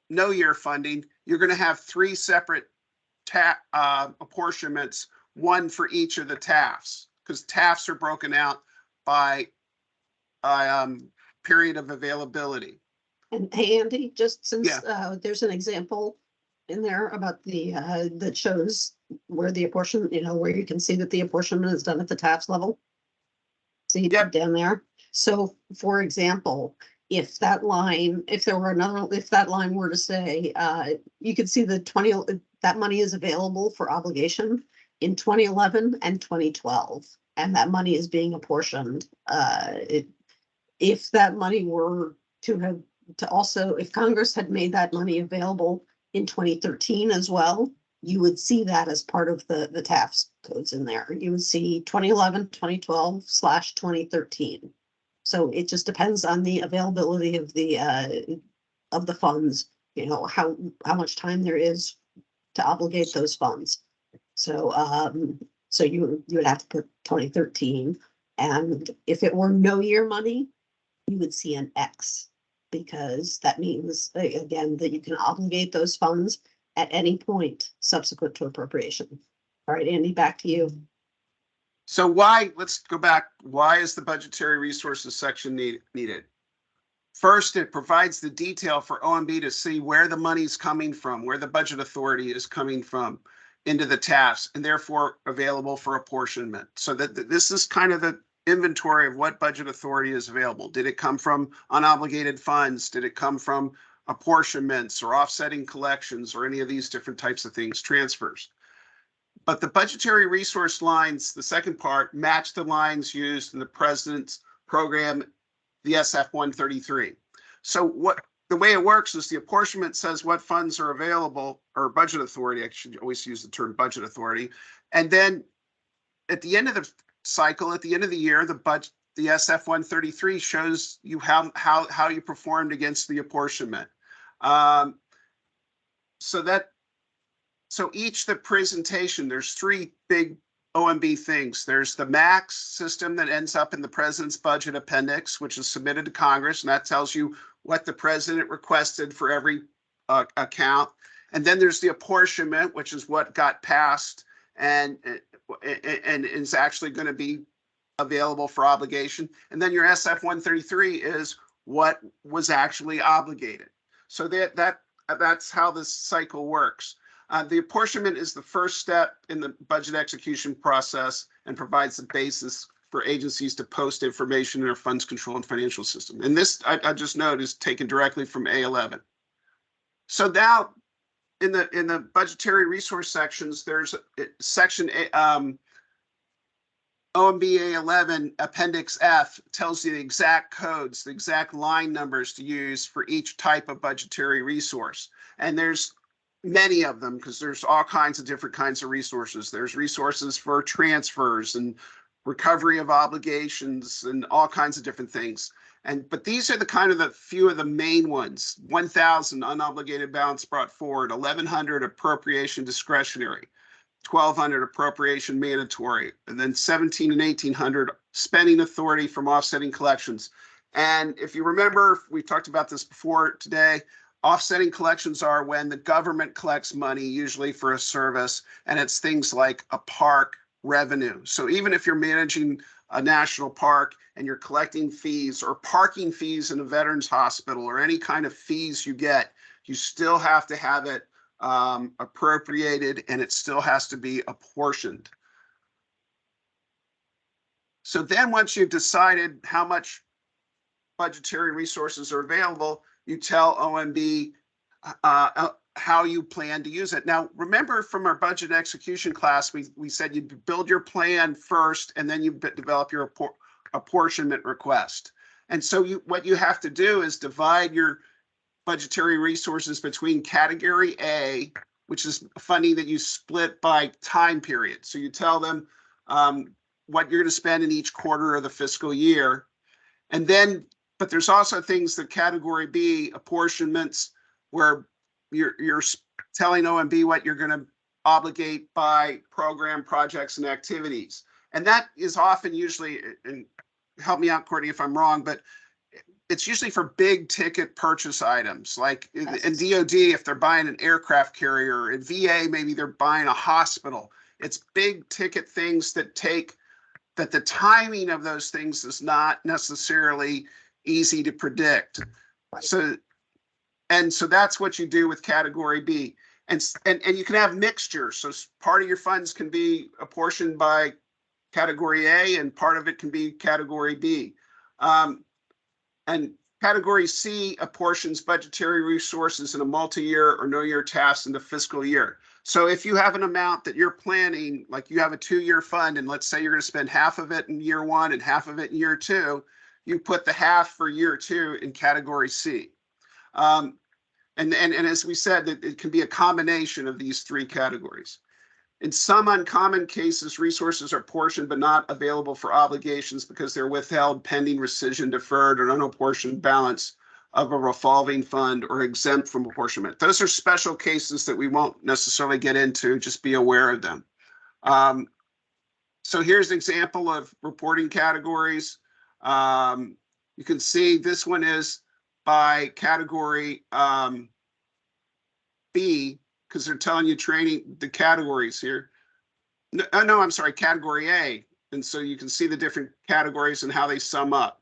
no year funding, you're going to have 3 separate apportionments, one for each of the TAFs, because TAFs are broken out by period of availability. And hey, Andy, just since Yeah. there's an example in there about the that shows where the apportion, where you can see that the apportionment is done at the TAFs level. See Yep. down there. So, for example, if that line were to say, you could see that money is available for obligation in 2011 and 2012, and that money is being apportioned. If that money were if Congress had made that money available in 2013 as well, you would see that as part of the TAFs codes in there. You would see 2011, 2012/2013. So it just depends on the availability of the funds, how much time there is to obligate those funds. So so you would have to put 2013, and if it were no year money, you would see an X, because that means, again, that you can obligate those funds at any point subsequent to appropriation. All right, Andy, back to you. So let's go back. Why is the budgetary resources section needed? First, it provides the detail for OMB to see where the money's coming from, where the budget authority is coming from into the TAFs, and therefore available for apportionment. So that this is kind of the inventory of what budget authority is available. Did it come from unobligated funds? Did it come from apportionments or offsetting collections or any of these different types of things, transfers? But the budgetary resource lines, the second part, match the lines used in the president's program, the SF 133. So the way it works is the apportionment says what funds are available, or budget authority, I should always use the term budget authority. And then at the end of the cycle, at the end of the year, the SF 133 shows you how you performed against the apportionment. So the presentation, there's 3 big OMB things. There's the max system that ends up in the president's budget appendix, which is submitted to Congress, and that tells you what the president requested for every account. And then there's the apportionment, which is what got passed and is actually going to be available for obligation. And then your SF 133 is what was actually obligated. So that's how this cycle works. The apportionment is the first step in the budget execution process and provides the basis for agencies to post information in their funds control and financial system. And this, I just note, is taken directly from A11. So now, in the budgetary resource sections, there's section OMB A11 Appendix F tells you the exact codes, the exact line numbers to use for each type of budgetary resource. And there's many of them, because there's all kinds of different kinds of resources. There's resources for transfers and recovery of obligations and all kinds of different things. But these are the few of the main ones. 1,000 unobligated balance brought forward, 1,100 appropriation discretionary, 1,200 appropriation mandatory, and then 1,700 and 1,800 spending authority from offsetting collections. And if you remember, we talked about this before today, offsetting collections are when the government collects money, usually for a service, and it's things like a park revenue. So even if you're managing a national park and you're collecting fees or parking fees in a veterans hospital or any kind of fees you get, you still have to have it appropriated, and it still has to be apportioned. So then once you've decided how much budgetary resources are available, you tell OMB how you plan to use it. Now, remember from our budget execution class, we said you build your plan first, and then you develop your apportionment request. And so what you have to do is divide your budgetary resources between category A, which is funding that you split by time period. So you tell them what you're going to spend in each quarter of the fiscal year. And then, but there's also things that category B, apportionments, where you're telling OMB what you're going to obligate by program, projects, and activities. And that is often usually, and help me out, Courtney, if I'm wrong, but it's usually for big ticket purchase items, like in DOD, if they're buying an aircraft carrier, in VA, maybe they're buying a hospital. It's big ticket things that the timing of those things is not necessarily easy to predict. Right. So that's what you do with category B. And you can have mixtures. So part of your funds can be apportioned by category A and part of it can be category B. And category C apportions budgetary resources in a multi-year or no-year task in the fiscal year. So if you have an amount that you're planning, like you have a 2-year fund, and let's say you're going to spend half of it in year 1 and half of it in year 2, you put the half for year 2 in category C. And as we said, it can be a combination of these 3 categories. In some uncommon cases, resources are portioned but not available for obligations because they're withheld pending rescission, deferred, or unapportioned balance of a revolving fund or exempt from apportionment. Those are special cases that we won't necessarily get into, just be aware of them. So here's an example of reporting categories. You can see this one is by category B, because they're telling you training the categories here. No, I'm sorry, category A. And so you can see the different categories and how they sum up.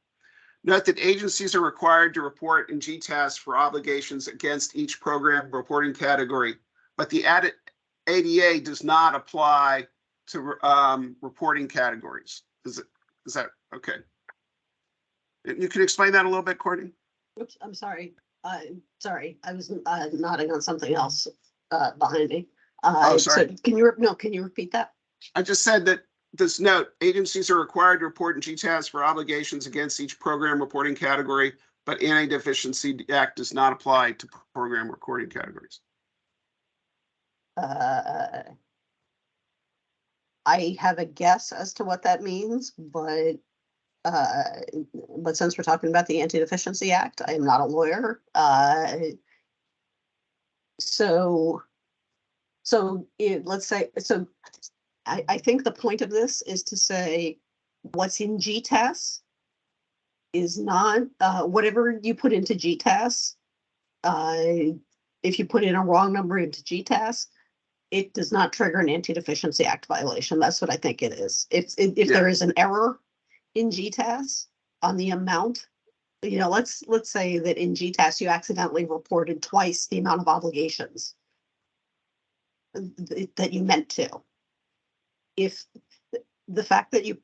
Note that agencies are required to report in GTAS for obligations against each program reporting category, but the ADA does not apply to reporting categories. Is that okay? You can explain that a little bit, Courtney? Oops, I'm sorry. Sorry, I was nodding on something else behind me. Oh, sorry. So can you repeat that? I just said that this note, agencies are required to report in GTAS for obligations against each program reporting category, but Anti-Deficiency Act does not apply to program reporting categories. I have a guess as to what that means, but since we're talking about the Anti-Deficiency Act, I am not a lawyer. Let's say, I think the point of this is to say what's in GTAS is not, whatever you put into GTAS, if you put in a wrong number into GTAS, it does not trigger an Anti-Deficiency Act violation. That's what I think it is. If there is an error in GTAS on the amount, let's say that in GTAS you accidentally reported twice the amount of obligations that you meant to. If the fact that you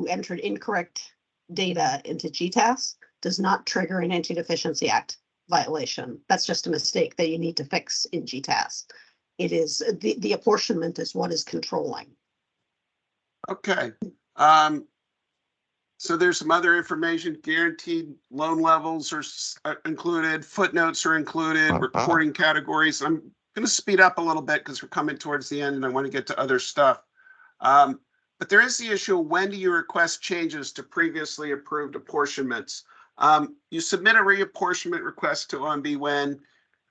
entered incorrect data into GTAS does not trigger an Anti-Deficiency Act violation. That's just a mistake that you need to fix in GTAS. It is the apportionment is what is controlling. Okay. So there's some other information. Guaranteed loan levels are included. Footnotes are included. Reporting categories. I'm going to speed up a little bit because we're coming towards the end and I want to get to other stuff. But there is the issue of when do you request changes to previously approved apportionments? You submit a reapportionment request to OMB when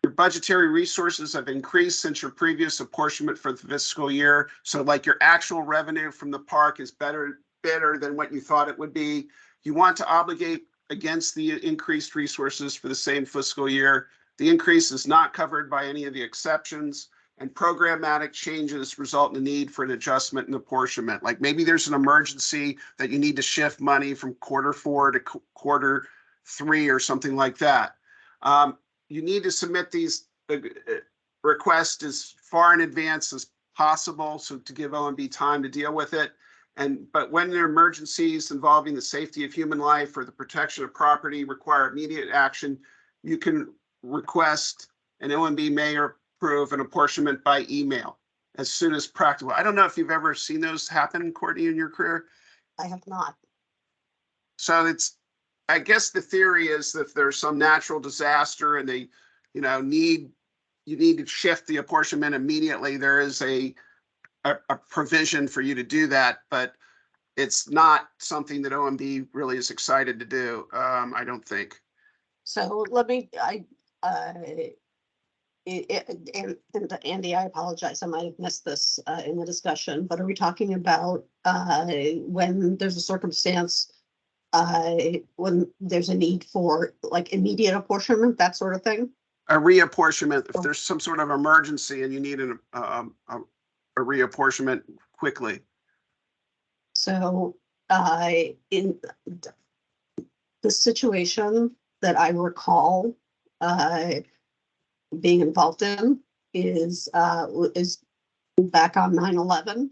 your budgetary resources have increased since your previous apportionment for the fiscal year. So like your actual revenue from the park is better than what you thought it would be. You want to obligate against the increased resources for the same fiscal year. The increase is not covered by any of the exceptions, and programmatic changes result in the need for an adjustment in apportionment. Like maybe there's an emergency that you need to shift money from quarter 4 to quarter 3 or something like that. You need to submit these requests as far in advance as possible, so to give OMB time to deal with it. But when there are emergencies involving the safety of human life or the protection of property require immediate action, you can request, and OMB may approve an apportionment by email as soon as practical. I don't know if you've ever seen those happen, Courtney, in your career. I have not. So I guess the theory is that if there's some natural disaster and they, you need to shift the apportionment immediately, there is a provision for you to do that, but it's not something that OMB really is excited to do. I don't think. So let me, and Andy, I apologize, I might have missed this in the discussion, but are we talking about when there's a circumstance, when there's a need for like immediate apportionment, that sort of thing? A reapportionment, if there's some sort of emergency and you need a reapportionment quickly. So in the situation that I recall being involved in is back on 9/11,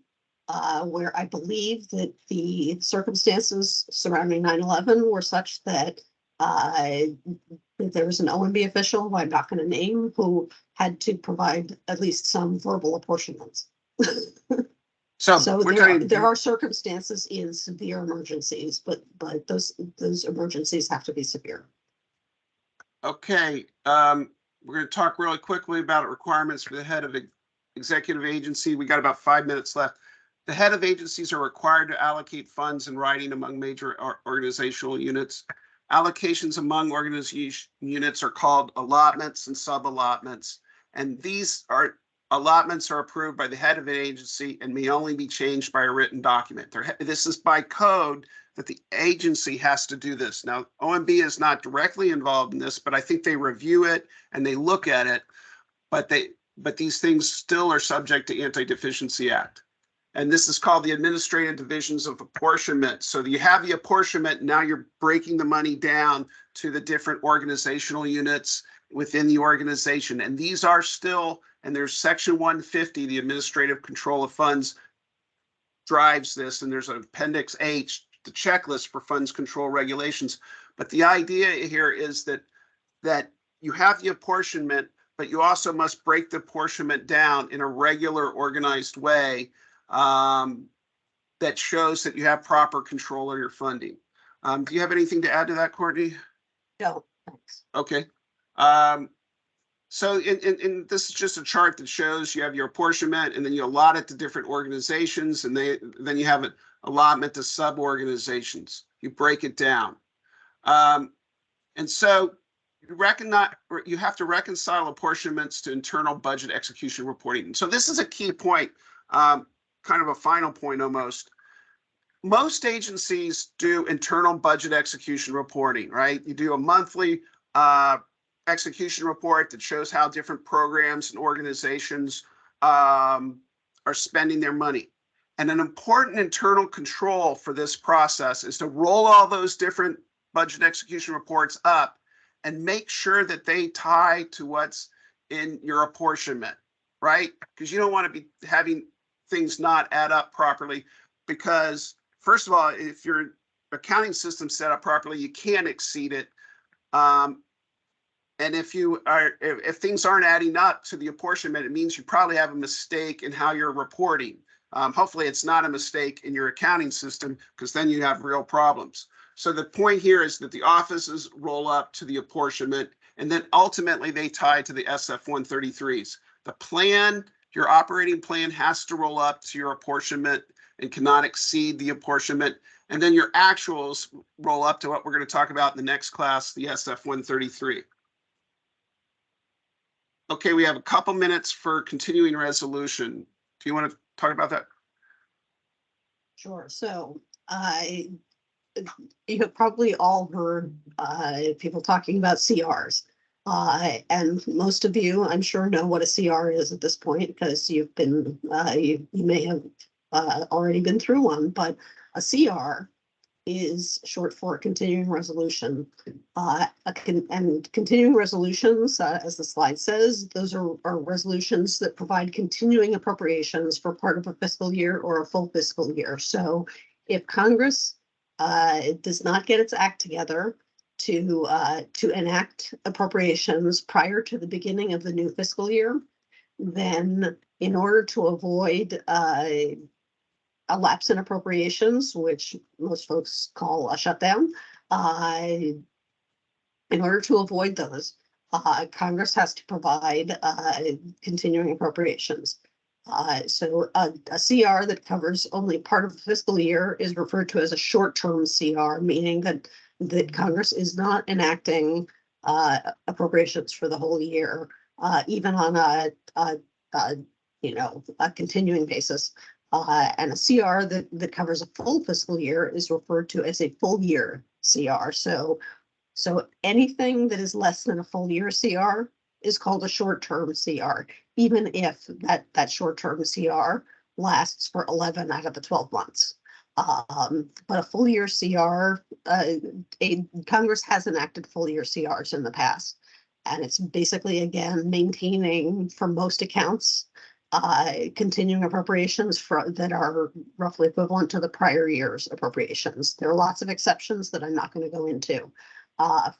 where I believe that the circumstances surrounding 9/11 were such that there was an OMB official who I'm not going to name who had to provide at least some verbal apportionments. So there are circumstances in severe emergencies, but those emergencies have to be severe. Okay, we're going to talk really quickly about requirements for the head of executive agency. We got about 5 minutes left. The head of agencies are required to allocate funds in writing among major organizational units. Allocations among organization units are called allotments and sub-allotments, and these allotments are approved by the head of an agency and may only be changed by a written document. This is by code that the agency has to do this. Now, OMB is not directly involved in this, but I think they review it and they look at it, but these things still are subject to Anti-Deficiency Act. And this is called the administrative divisions of apportionment. So you have the apportionment, now you're breaking the money down to the different organizational units within the organization. And these are still, and there's section 150, the administrative control of funds drives this, and there's an appendix H, the checklist for funds control regulations. But the idea here is that you have the apportionment, but you also must break the apportionment down in a regular, organized way that shows that you have proper control of your funding. Do you have anything to add to that, Courtney? No, thanks. Okay. So in this is just a chart that shows you have your apportionment, and then you allot it to different organizations, and then you have an allotment to sub-organizations. You break it down. And so you have to reconcile apportionments to internal budget execution reporting. So this is a key point, kind of a final point almost. Most agencies do internal budget execution reporting, right? You do a monthly execution report that shows how different programs and organizations are spending their money. And an important internal control for this process is to roll all those different budget execution reports up and make sure that they tie to what's in your apportionment, right? Because you don't want to be having things not add up properly, because first of all, if your accounting system set up properly, you can't exceed it. And if things aren't adding up to the apportionment, it means you probably have a mistake in how you're reporting. Hopefully it's not a mistake in your accounting system, because then you have real problems. So the point here is that the offices roll up to the apportionment, and then ultimately they tie to the SF-133s. The plan, your operating plan, has to roll up to your apportionment and cannot exceed the apportionment. And then your actuals roll up to what we're going to talk about in the next class, the SF-133. Okay, we have a couple minutes for continuing resolution. Do you want to talk about that? Sure. So you have probably all heard people talking about CRs. And most of you, I'm sure, know what a CR is at this point, because you've been, you may have already been through one, but a CR is short for continuing resolution. And continuing resolutions, as the slide says, those are resolutions that provide continuing appropriations for part of a fiscal year or a full fiscal year. So if Congress does not get its act together to enact appropriations prior to the beginning of the new fiscal year, then in order to avoid a lapse in appropriations, which most folks call a shutdown, In order to avoid those, Congress has to provide continuing appropriations. So a CR that covers only part of the fiscal year is referred to as a short-term CR, meaning that Congress is not enacting appropriations for the whole year, even on a continuing basis. And a CR that covers a full fiscal year is referred to as a full year CR. So anything that is less than a full year CR is called a short-term CR, even if that short-term CR lasts for 11 out of the 12 months. But a full year CR, Congress has enacted full year CRs in the past, and it's basically, again, maintaining, for most accounts, continuing appropriations that are roughly equivalent to the prior year's appropriations. There are lots of exceptions that I'm not going to go into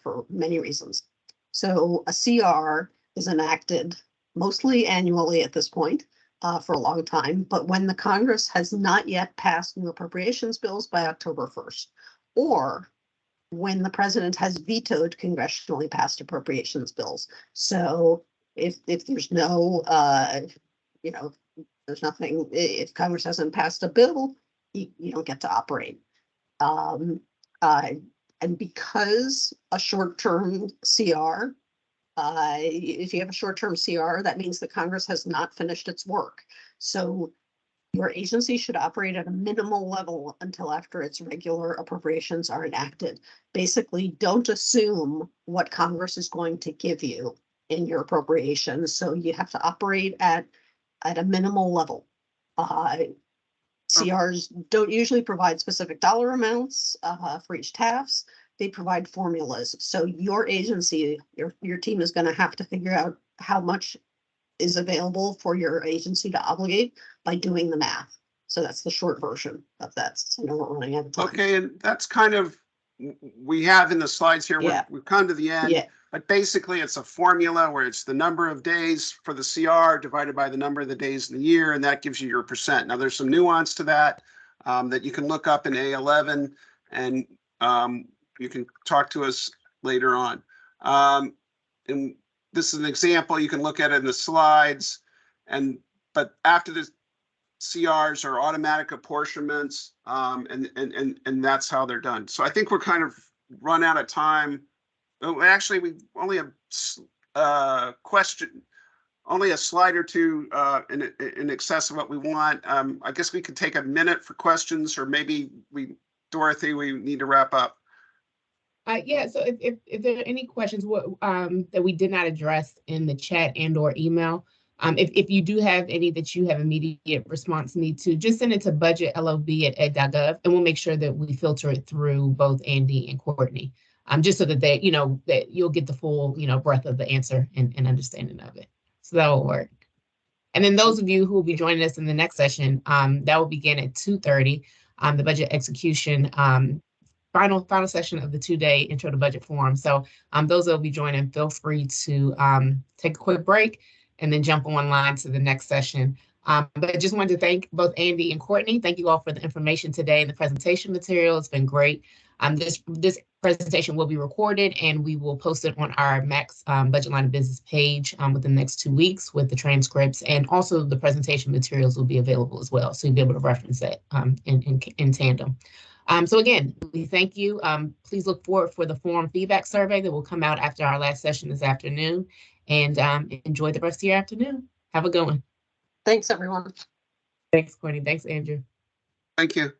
for many reasons. So a CR is enacted mostly annually at this point for a long time, but when the Congress has not yet passed new appropriations bills by October 1st, or when the president has vetoed congressionally passed appropriations bills. So if there's no, there's nothing, if Congress hasn't passed a bill, you don't get to operate. And because a short-term CR, if you have a short-term CR, that means that Congress has not finished its work. So your agency should operate at a minimal level until after its regular appropriations are enacted. Basically, don't assume what Congress is going to give you in your appropriations. So you have to operate at a minimal level. CRs don't usually provide specific dollar amounts for each task. They provide formulas. So your agency, your team is going to have to figure out how much is available for your agency to obligate by doing the math. So that's the short version of that. So I know we're running out of time. Okay, and that's kind of, we have in the slides here, Yeah. we've come to the end. Yeah. But basically, it's a formula where it's the number of days for the CR divided by the number of the days in the year, and that gives you your percent. Now, there's some nuance to that that you can look up in A11, and you can talk to us later on. And this is an example. You can look at it in the slides. But after the CRs are automatic apportionments, and that's how they're done. So I think we're kind of run out of time. Actually, we only have only a slide or two in excess of what we want. I guess we could take a minute for questions, or maybe Dorothy, we need to wrap up. Yeah, so if there are any questions that we did not address in the chat and or email, if you do have any that you have immediate response need to, just send it to budget@lob.ed.gov, and we'll make sure that we filter it through both Andy and Courtney, just so that that you'll get the full, breadth of the answer and understanding of it. So that will work. And then those of you who will be joining us in the next session, that will begin at 2:30, the budget execution final session of the 2-day intro to budget forum. So those that will be joining, feel free to take a quick break and then jump online to the next session. But I just wanted to thank both Andy and Courtney. Thank you all for the information today and the presentation material. It's been great. This presentation will be recorded, and we will post it on our Max Budget Line of Business page within the next 2 weeks with the transcripts, and also the presentation materials will be available as well. So you'll be able to reference that in tandem. So again, we thank you. Please look forward for the forum feedback survey that will come out after our last session this afternoon, and enjoy the rest of your afternoon. Have a good one. Thanks, everyone. Thanks, Courtney. Thanks, Andrew. Thank you.